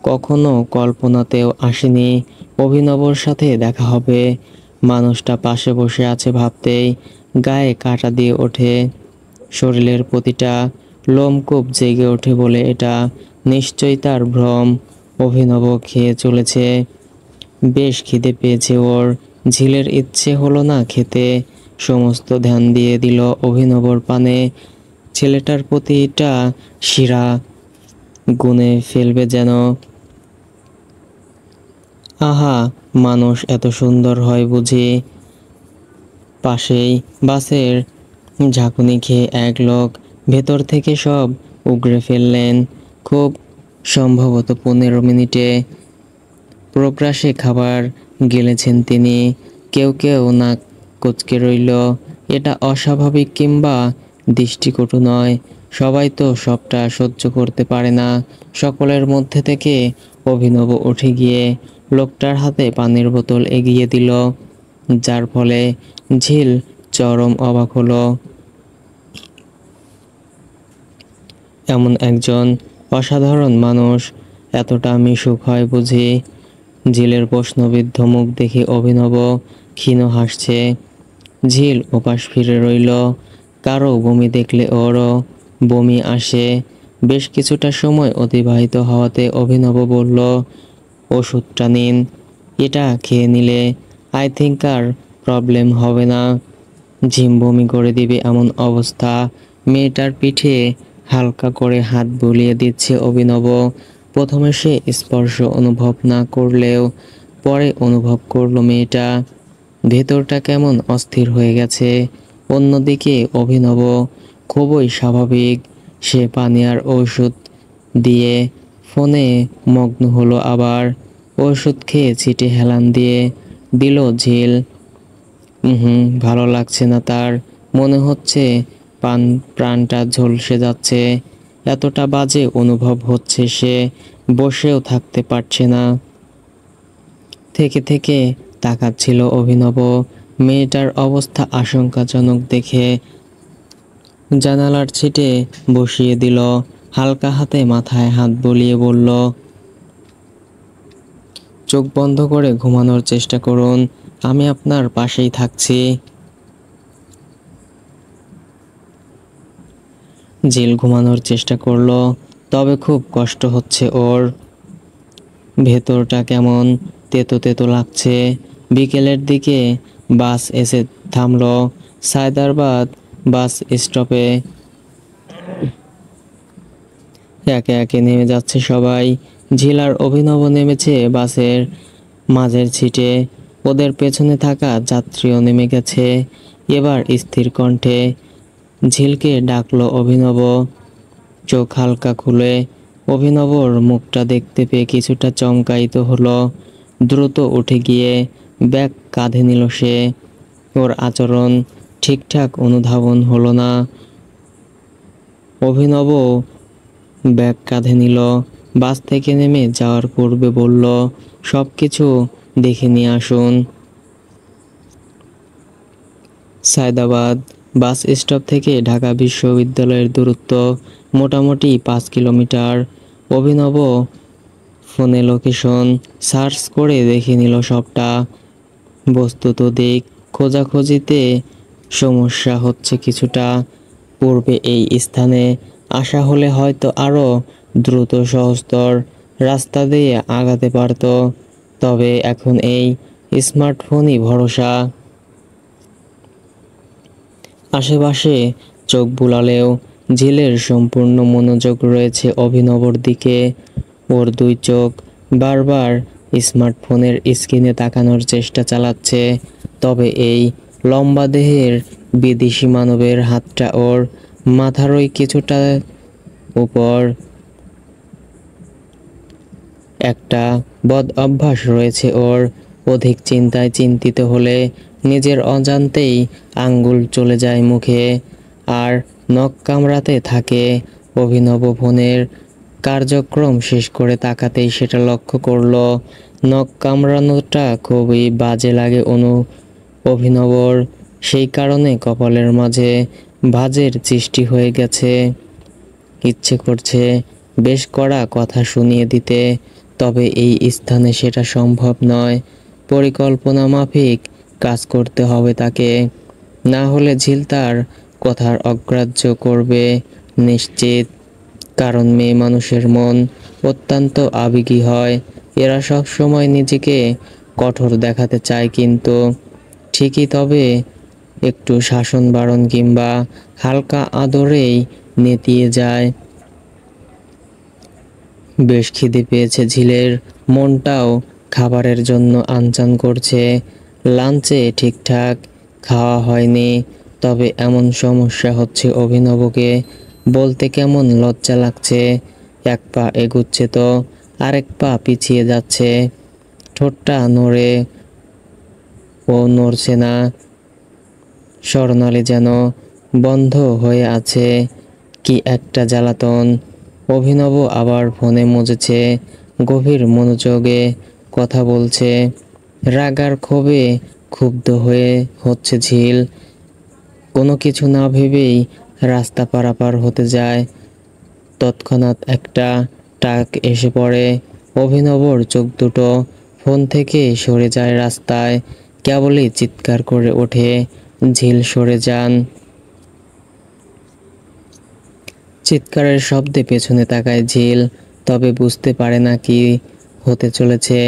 কখনো কল্পনাতেও আসেনি অভিনবর সাথে দেখা হবে। মানুষটা পাশে বসে আছে ভাবতেই গায়ে কাঁটা দিয়ে ওঠে। শরীরের প্রতিটা লোমকূপ জেগে ওঠে বলে এটা নিশ্চয়ই তার ভ্রম। অভিনব খেয়ে চলেছে। বেশ খিদে পেয়েছে ওর। ঝিলের ইচ্ছে হলো না খেতে। সমস্ত ধ্যান দিয়ে দিল অভিনবর পানে। ছেলেটার প্রতিটা শিরা গুনে ফেলবে যেন। আহা, মানুষ এত সুন্দর হয় বুঝি? পাশেই বাসের ঝাঁকুনি খেয়ে এক লোক ভেতর থেকে সব উগড়ে ফেললেন। খুব সম্ভবত 15 মিনিটে প্রগ্রাসে খাবার গিলেছেন তিনি। কেউ কেউ নাক কুঁচকে রইল। এটা অস্বাভাবিক কিংবা দৃষ্টিকটু নয়। সবাই তো সবটা সহ্য করতে পারে না। সকলের মধ্যে থেকে অভিনব উঠে গিয়ে লোকটার হাতে পানির বোতল এগিয়ে দিল, যার ফলে ঝিল চরম অবাক হলো। এমন একজন অসাধারণ মানুষ এতটা মিশুক হয় বুঝি? ঝিলের প্রশ্নবিদ্ধ মুখ দেখে অভিনব ক্ষীণ হাসছে। ঝিল ওপাশ ফিরে রইল। কারো বমি দেখলে ওরও বমি আসে। বেশ কিছুটা সময় অতিবাহিত হওয়াতে অভিনব বলল, ওষুধটা নিন। এটা খেয়ে নিলে আই থিঙ্ক আর প্রবলেম হবে না। ঝিম বমি করে দিবে এমন অবস্থা। মেয়েটার পিঠে হালকা করে হাত বুলিয়ে দিচ্ছে অভিনব। প্রথমে সে স্পর্শ অনুভব না করলেও পরে অনুভব করলো মেয়েটা। ভেতরটা কেমন অস্থির হয়ে গেছে। অন্যদিকে অভিনব খুবই স্বাভাবিক। সে পানি আর ঔষধ দিয়ে ফোনে মগ্ন হলো আবার। ওষুধ খেয়ে ছিটে হেলান দিয়ে দিল ঝিল। ভালো লাগছে না তার। মনে হচ্ছে প্রাণটা ঝলসে যাচ্ছে। এতটা বাজে অনুভব হচ্ছে সে বসেও থাকতে পারছে না। থেকে থেকে তাকাচ্ছিল অভিনব। মেয়েটার অবস্থা আশঙ্কাজনক দেখে জানালার ছিটে বসিয়ে দিল। হালকা হাতে মাথায় হাত বুলিয়ে বলল, চোখ বন্ধ করে ঘুমানোর চেষ্টা করুন, আমি আপনার পাশেই থাকছি। ঝিল ঘুমানোর চেষ্টা করলো, তবে খুব কষ্ট হচ্ছে ওর। ভেতরটা কেমন তেতো তেতো লাগছে। বিকেলের দিকে বাস এসে থামলো সায়দাবাদ বাস স্টপে। একে একে নেমে যাচ্ছে সবাই। ঝিল আর অভিনব নেমেছে বাসের মাঝের সিটে। ওদের পেছনে থাকা যাত্রীও নেমে গেছে। এবার স্থির কণ্ঠে ঝিলকে ডাকলো অভিনব। চোখ হালকা খুলে অভিনবর মুখটা দেখতে পেয়ে কিছুটা চমকায়িত হলো। দ্রুত উঠে গিয়ে ব্যাগ কাঁধে নিল সে। ওর আচরণ ঠিকঠাক অনুধাবন হলো না। অভিনব ব্যাগ কাঁধে নিল। বাস থেকে নেমে যাওয়ার পূর্বে বলল, সব কিছু দেখে নিয়ে আসুন। সায়দাবাদ বাস স্টপ থেকে ঢাকা বিশ্ববিদ্যালয়ের দূরত্ব মোটামুটি 5 কিলোমিটার। অভিনব ফোনে লোকেশন সার্চ করে দেখে নিল সবটা। বস্তুত দিক খোঁজাখুঁজিতে সমস্যা হচ্ছে কিছুটা। পূর্বে এই স্থানে আশা হলে হয়তো আরো দ্রুত সহজতর রাস্তা দিয়ে আগাতে পারত। তবে এখন এই স্মার্টফোনই ভরসা। আশেপাশে চোখ বুলালেও ঝিলের সম্পূর্ণ মনোযোগ রয়েছে অভিনবর দিকে। ওর দুই চোখ বারবার স্মার্টফোনের স্ক্রিনে তাকানোর চেষ্টা চালাচ্ছে। তবে এই লম্বা দেহের বিদেশি মানবের হাতটা ওর মাথারই কিছুটা উপর। একটা বদ অভ্যাস রয়েছে ওর, অধিক চিন্তায় চিন্তিত হলে নিজের অজান্তেই আঙ্গুল চলে যায় মুখে আর নখ কামড়াতে থাকে। অভিনব ফোনের কার্যক্রম শেষ করে তাকাতেই সেটা লক্ষ্য করলো। নখ কামড়ানোটা খুবই বাজে লাগে অভিনবর, সেই কারণে কপালের মাঝে ভাঁজের সৃষ্টি হয়ে গেছে। ইচ্ছে করছে বেশ কড়া কথা শুনিয়ে দিতে, তবে এই স্থানে সেটা সম্ভব নয়। পরিকল্পনা মাফিক কাজ করতে হবে তাকে, না হলে ঝিল তার কথার অগ্রাহ্য করবে নিশ্চিত। কারণ মেয়ে মানুষের মন অত্যন্ত আবেগী হয়। এরা সব সময় নিজেকে কঠোর দেখাতে চায়, কিন্তু ঠিকই, তবে একটু শাসন বারণ কিংবা হালকা আদরেই নেতিয়ে যায়। বেশ খিদে পেয়েছে ঝিলের, মনটাও খাবারের জন্য আনচান করছে। লাঞ্চে ঠিকঠাক খাওয়া হয়নি, তবে এমন সমস্যা হচ্ছে অভিনবকে বলতে কেমন লজ্জা লাগছে। এক পা এগুচ্ছে তো আরেক পা পিছিয়ে যাচ্ছে। ঠোঁটটা নড়ে ও নড়ছে না, স্বর্ণালী যেন বন্ধ হয়ে আছে। কি একটা জ্বালাতন। অভিনব আবার ফোনে মজেছে, গভীর মনোযোগে কথা বলছে। রাগার ক্ষোভে ক্ষুব্ধ হয়ে হচ্ছে ঝিল, কোনো কিছু না ভেবেই রাস্তা পারাপার হতে যায়। তৎক্ষণাৎ একটা ট্রাক এসে পড়ে। অভিনবর চোখ দুটো ফোন থেকে সরে যায় রাস্তায়। কেবলই চিৎকার করে ওঠে, ঝিল সরে যান। চিৎকারের শব্দে পেছনে তাকায় ঝিল, তবে বুঝতে পারে না কি হতে চলেছে।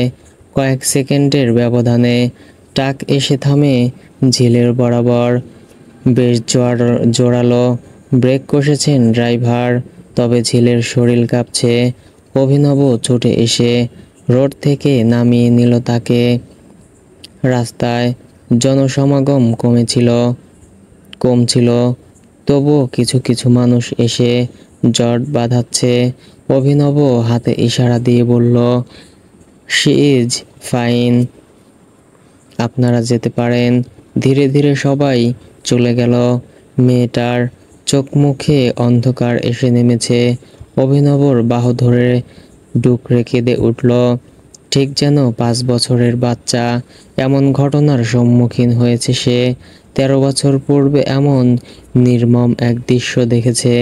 কয়েক সেকেন্ডের ব্যবধানে ট্রাক এসে থামে ঝিলের বরাবর। বেশ জোরালো ব্রেক কষেছেন ড্রাইভার, তবে ঝিলের শরীর কাঁপছে। অভিনব ছুটে এসে রোড থেকে নামিয়ে নিল তাকে। রাস্তায় জনসমাগম কম ছিল, তবুও কিছু কিছু মানুষ এসে জট বাঁধাচ্ছে। অভিনব হাতে ইশারা দিয়ে বলল, শি ইজ ফাইন, আপনারা যেতে পারেন। ধীরে ধীরে সবাই চলে গেল। মেয়েটার চোখ মুখে অন্ধকার এসে নেমেছে। অভিনবর বাহু ধরে ডুকরে কেঁদে উঠল, ঠিক যেন 5 বছরের বাচ্চা। এমন ঘটনার সম্মুখীন হয়েছে সে। 13 বছর পূর্বে এমন নির্মম এক দৃশ্য দেখেছে।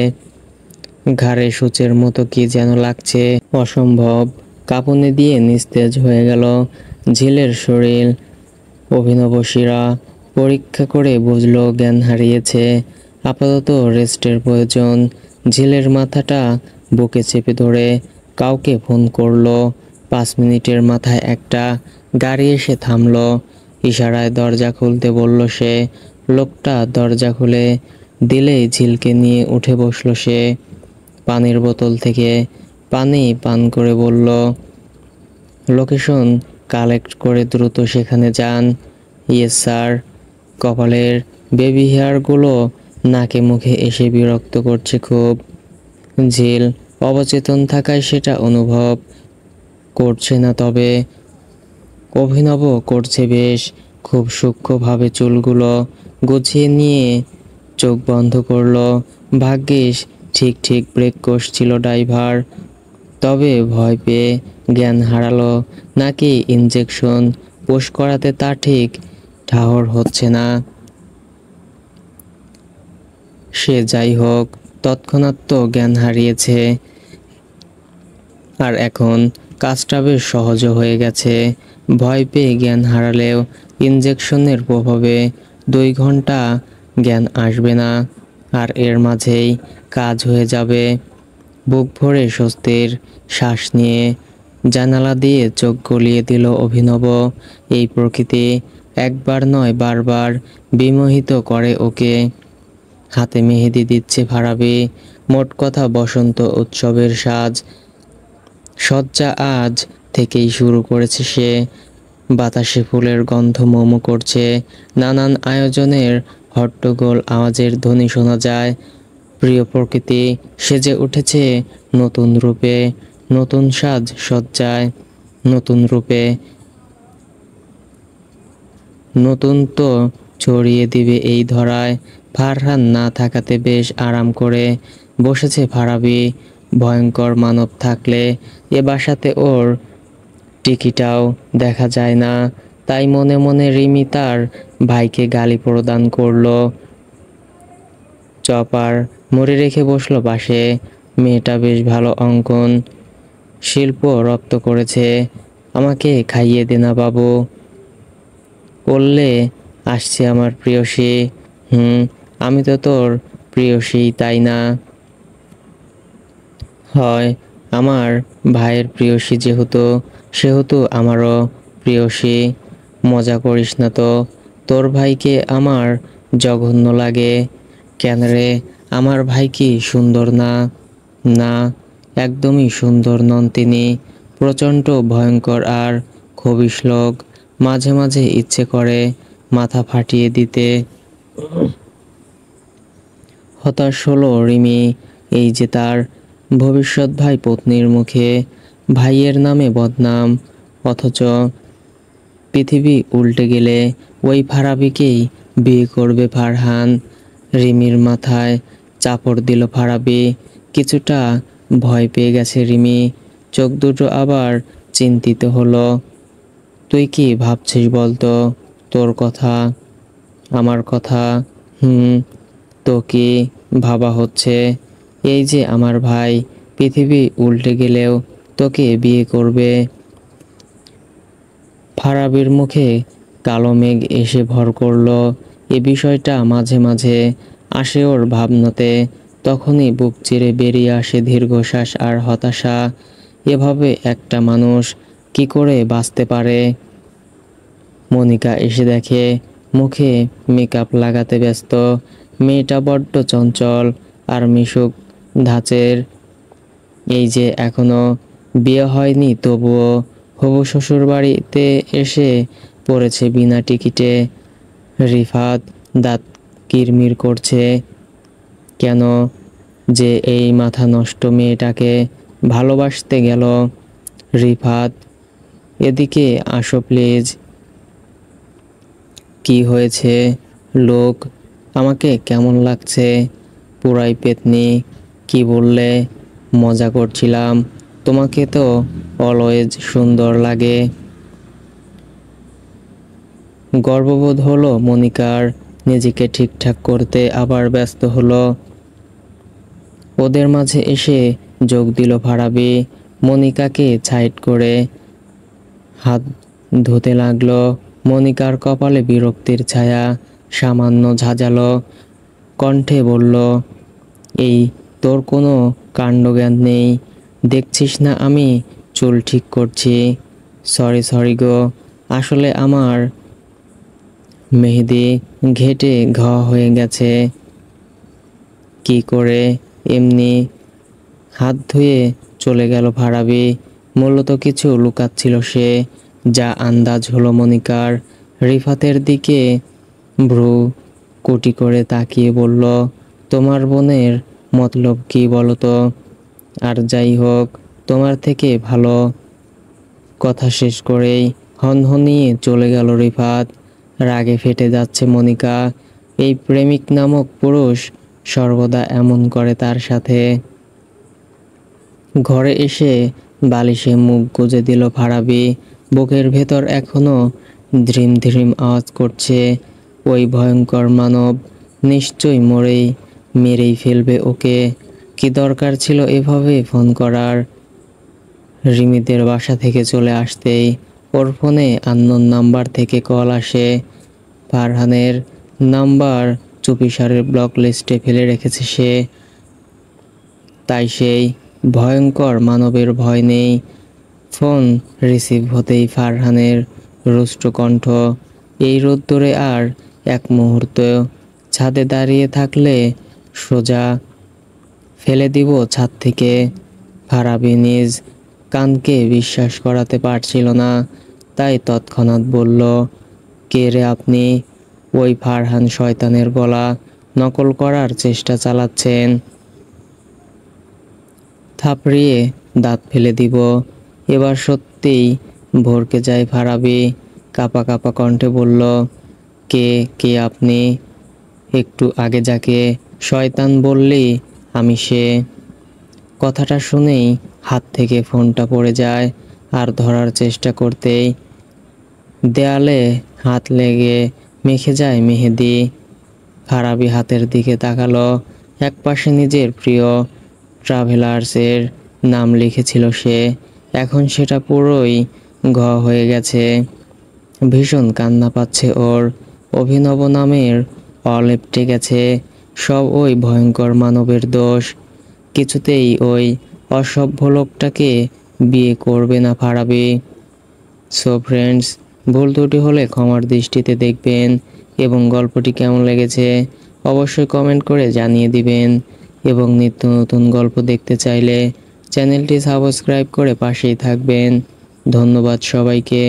ঘাড়ে সূচের মতো কি যেন লাগছে, অসম্ভব। কাঁপুনি দিয়ে নিস্তেজ হয়ে গেল ঝিলের শরীর। অভিনব শিরা পরীক্ষা করে বুঝলো জ্ঞান হারিয়েছে। আপাতত রেস্টের প্রয়োজন। ঝিলের মাথাটা বুকে চেপে ধরে কাউকে ফোন করলো। 5 মিনিটের মাথায় একটা গাড়ি এসে থামলো। ইশারায় দরজা খুলতে বলল সে। লোকটা দরজা খুলে দিলেই ঝিলকে নিয়ে উঠে বসলো সে। পানির বোতল থেকে পানি পান করে বলল, লোকেশন কালেক্ট করে দ্রুত সেখানে যান। Yes sir. কপালের বেবি হেয়ারগুলো নাকে মুখে এসে বিরক্ত করছে খুব। ঝিল অবচেতন থাকায় সেটা অনুভব করছে না, তবে অভিনব করছে বেশ। খুব সূক্ষ্মভাবে চুলগুলো গুছিয়ে নিয়ে চোখ বন্ধ করলো। ভাগ্যিস ঠিক ঠিক ব্রেক কষছিল ড্রাইভার, তবে ভয় পেয়ে জ্ঞান হারালো নাকি ইনজেকশন পুশ করাতে তা ঠিক ঠাহর হচ্ছে না। সে যাই হোক, তৎক্ষণাৎ তো জ্ঞান হারিয়েছে, আর এখন কাজটা বেশ সহজ হয়ে গেছে। ভয় পেয়ে জ্ঞান হারালেও ইনজেকশনের প্রভাবে 2 ঘন্টা জ্ঞান আসবে না। আর এর মাঝেই কাজ হয়ে যাবে। বুক ভরে স্বস্তির শ্বাস নিয়ে জানালা দিয়ে চোখ গলিয়ে দিল অভিনব। এই প্রকৃতি একবার নয় বারবার বিমোহিত করে ওকে। হাতে মেহেদি দিচ্ছে ফারাবি। মোট কথা বসন্ত উৎসবের সাজ সজ্জা আজ থেকেই শুরু করেছে সে। বাতাসে ফুলের গন্ধ মোমো করছে, নানান আয়োজনের হট্টগোল আওয়াজের ধ্বনি শোনা যায়। প্রিয় প্রকৃতি সেজে উঠেছে নতুন রূপে, নতুন সাজ সজ্জায়, নতুন রূপে। নতুন তো ছড়িয়ে দিবে এই ধরায়। ফারহান না থাকাতে বেশ আরাম করে বসেছে ফারাবি। ভয়ঙ্কর মানব থাকলে এ বাসাতে ওর টিকিটাও দেখা যায় না। তাই মনে মনে রিমি তার ভাইকে গালি প্রদান করলো। চপার মুড়ি রেখে বসলো পাশে। মেয়েটা বেশ ভালো অঙ্কন শিল্প রপ্ত করেছে। আমাকে খাইয়ে দে না বাবু। বললে আসছে আমার প্রিয়সী। আমি তো তোর প্রিয়সী, তাই না? হয় আমার ভাইয়ের প্রিয়সী সেহেতু আমারও প্রিয়সী। মজা করিস না তো। তোর ভাইকে আমার জঘন্য লাগে। কেন রে, আমার ভাই কি সুন্দর না? না, একদমই সুন্দর নন তিনি। প্রচণ্ড ভয়ঙ্কর আর খবিশ লোক। মাঝে মাঝে ইচ্ছে করে মাথা ফাটিয়ে দিতে। হতাশ হলো রিমি। এই যে তার ভবিষ্যৎ ভাই পত্নীর মুখে ভাইয়ের নামে বদনাম, অথচ পৃথিবী উল্টে গেলে ওই ফারাবিকেই বিয়ে করবে ফারহান। রিমির মাথায় চাপড় দিল ফারাবি। কিছুটা ভয় পেয়ে গেছে রিমি। চোখ দুটো আবার চিন্তিত হলো। তুই কি ভাবছিস বলতো? তোর কথা? আমার কথা? তো কি ভাবা হচ্ছে? এই যে আমার ভাই পৃথিবী উল্টে গেলেও তোকে বিয়ে করবে। ফারাবির মুখে কালো মেঘ এসে ভর করলো। এ বিষয়টা মাঝে মাঝে আসে ওর ভাবনাতে। তখনই বুক চিরে বেরিয়ে আসে দীর্ঘশ্বাস আর হতাশা। এভাবে একটা মানুষ কি করে বাঁচতে পারে? মনিকা এসে দেখে মুখে মেকআপ লাগাতে ব্যস্ত। মেয়েটা বড্ড চঞ্চল আর মিশুক ধাঁচের। এই যে এখনো বিয়ে হয়নি, তবুও হবু শ্বশুর বাড়িতে এসে পড়েছে বিনা টিকিটে। রিফাত দাঁত কিরমির করছে। কেন যে এই মাথা নষ্ট মেয়েটাকে ভালোবাসতে গেল? রিফাত, এদিকে আসো প্লিজ। কি হয়েছে? লোক, আমাকে কেমন লাগছে? পুরাই পেতনি। কি বললে? মজা করছিলাম। তোমাকে তো অলওয়েজ সুন্দর লাগে। গর্ববোধ হলো মনিকার। নিজেকে ঠিকঠাক করতে আবার ব্যস্ত হলো। ওদের মাঝে এসে যোগ দিল ফারাবি। মনিকাকে সাইড করে হাত ধুতে লাগলো। মনিকার কপালে বিরক্তির ছায়া সামান্য ঝাঁঝালো কণ্ঠে বলল, এই তোর কোনো কাণ্ডজ্ঞান নেই? দেখছিস না আমি চুল ঠিক করছি? সরি গো, আসলে আমার মেহেদি ঘেটে ঘা হয়ে গেছে। কি করে? এমনি। হাত ধুয়ে চলে গেল ফারাবি। মূলত কিছু লুকাচ্ছিল সে, যা আন্দাজ হলো মনিকার। রিফাতের দিকে ভ্রু কুটি করে তাকিয়ে বলল, তোমার বোনের মতলব কি বলো তো? আর যাই হোক, তোমার থেকে ভালো। কথা শেষ করেই হনহনিয়ে চলে গেল রিফাত। রাগে ফেটে যাচ্ছে মনিকা। এই প্রেমিক নামক পুরুষ সর্বদা এমন করে তার সাথে। ঘরে এসে বালিশে মুখ গুজে দিল ফারাবি। বুকের ভেতর এখনো ধ্রিম ধ্রিম আওয়াজ করছে। ওই ভয়ঙ্কর মানব নিশ্চয়ই মেরেই ফেলবে ওকে। কি দরকার ছিল এভাবে ফোন করার? রিমিদের বাসা থেকে চলে আসতেই ওর ফোনে আননোন নাম্বার থেকে কল আসে। ফারহানের নাম্বার চুপিসারের ব্লক লিস্টে ফেলে রেখেছে সে। তাই সেই ভয়ঙ্কর মানবের ভয় নেই। ফোন রিসিভ হতেই ফারহানের রুষ্ট কণ্ঠ, এই রোদ্দুরে আর এক মুহূর্ত ছাদে দাঁড়িয়ে থাকলে সোজা ফেলে দিব ছাদ থেকে। ফারাবি নিজ কানকে বিশ্বাস করাতে পারছিল না, তাই তৎক্ষণাৎ বলল, কে রে আপনি? ওই ফারহান শয়তানের গলা নকল করার চেষ্টা চালাচ্ছেন। থাপড়িয়ে দাঁত ফেলে দিব। এবার সত্যিই ভরকে যায় ফারাবি, কাপা কাপা কণ্ঠে বলল, কে কে আপনি? একটু আগে যাকে শয়তান বললি আমি সে। কথাটা শুনেই হাত থেকে ফোনটা পড়ে যায়, আর ধরার চেষ্টা করতেই দেয়ালে হাত লেগে মেখে যায় মেহেদি। ফারাবি হাতের দিকে তাকালো, একপাশে নিজের প্রিয় ট্রাভেলার্সের নাম লিখেছিল সে, এখন সেটা পুরোই হয়ে গেছে। ভীষণ কান্না পাচ্ছে ওর। অভিনব নামের অলেপটে গেছে, সব ওই ভয়ঙ্কর মানবের দোষ। কিছুতেই ওই অসভ্য লোকটাকে বিয়ে করবে না ফারাবি। সো ফ্রেন্ডস, ভুল ত্রুটি হলে ক্ষমার দৃষ্টিতে দেখবেন, এবং গল্পটি কেমন লেগেছে অবশ্যই কমেন্ট করে জানিয়ে দিবেন, এবং নিত্য নতুন গল্প দেখতে চাইলে চ্যানেলটি সাবস্ক্রাইব করে পাশেই থাকবেন। ধন্যবাদ সবাইকে।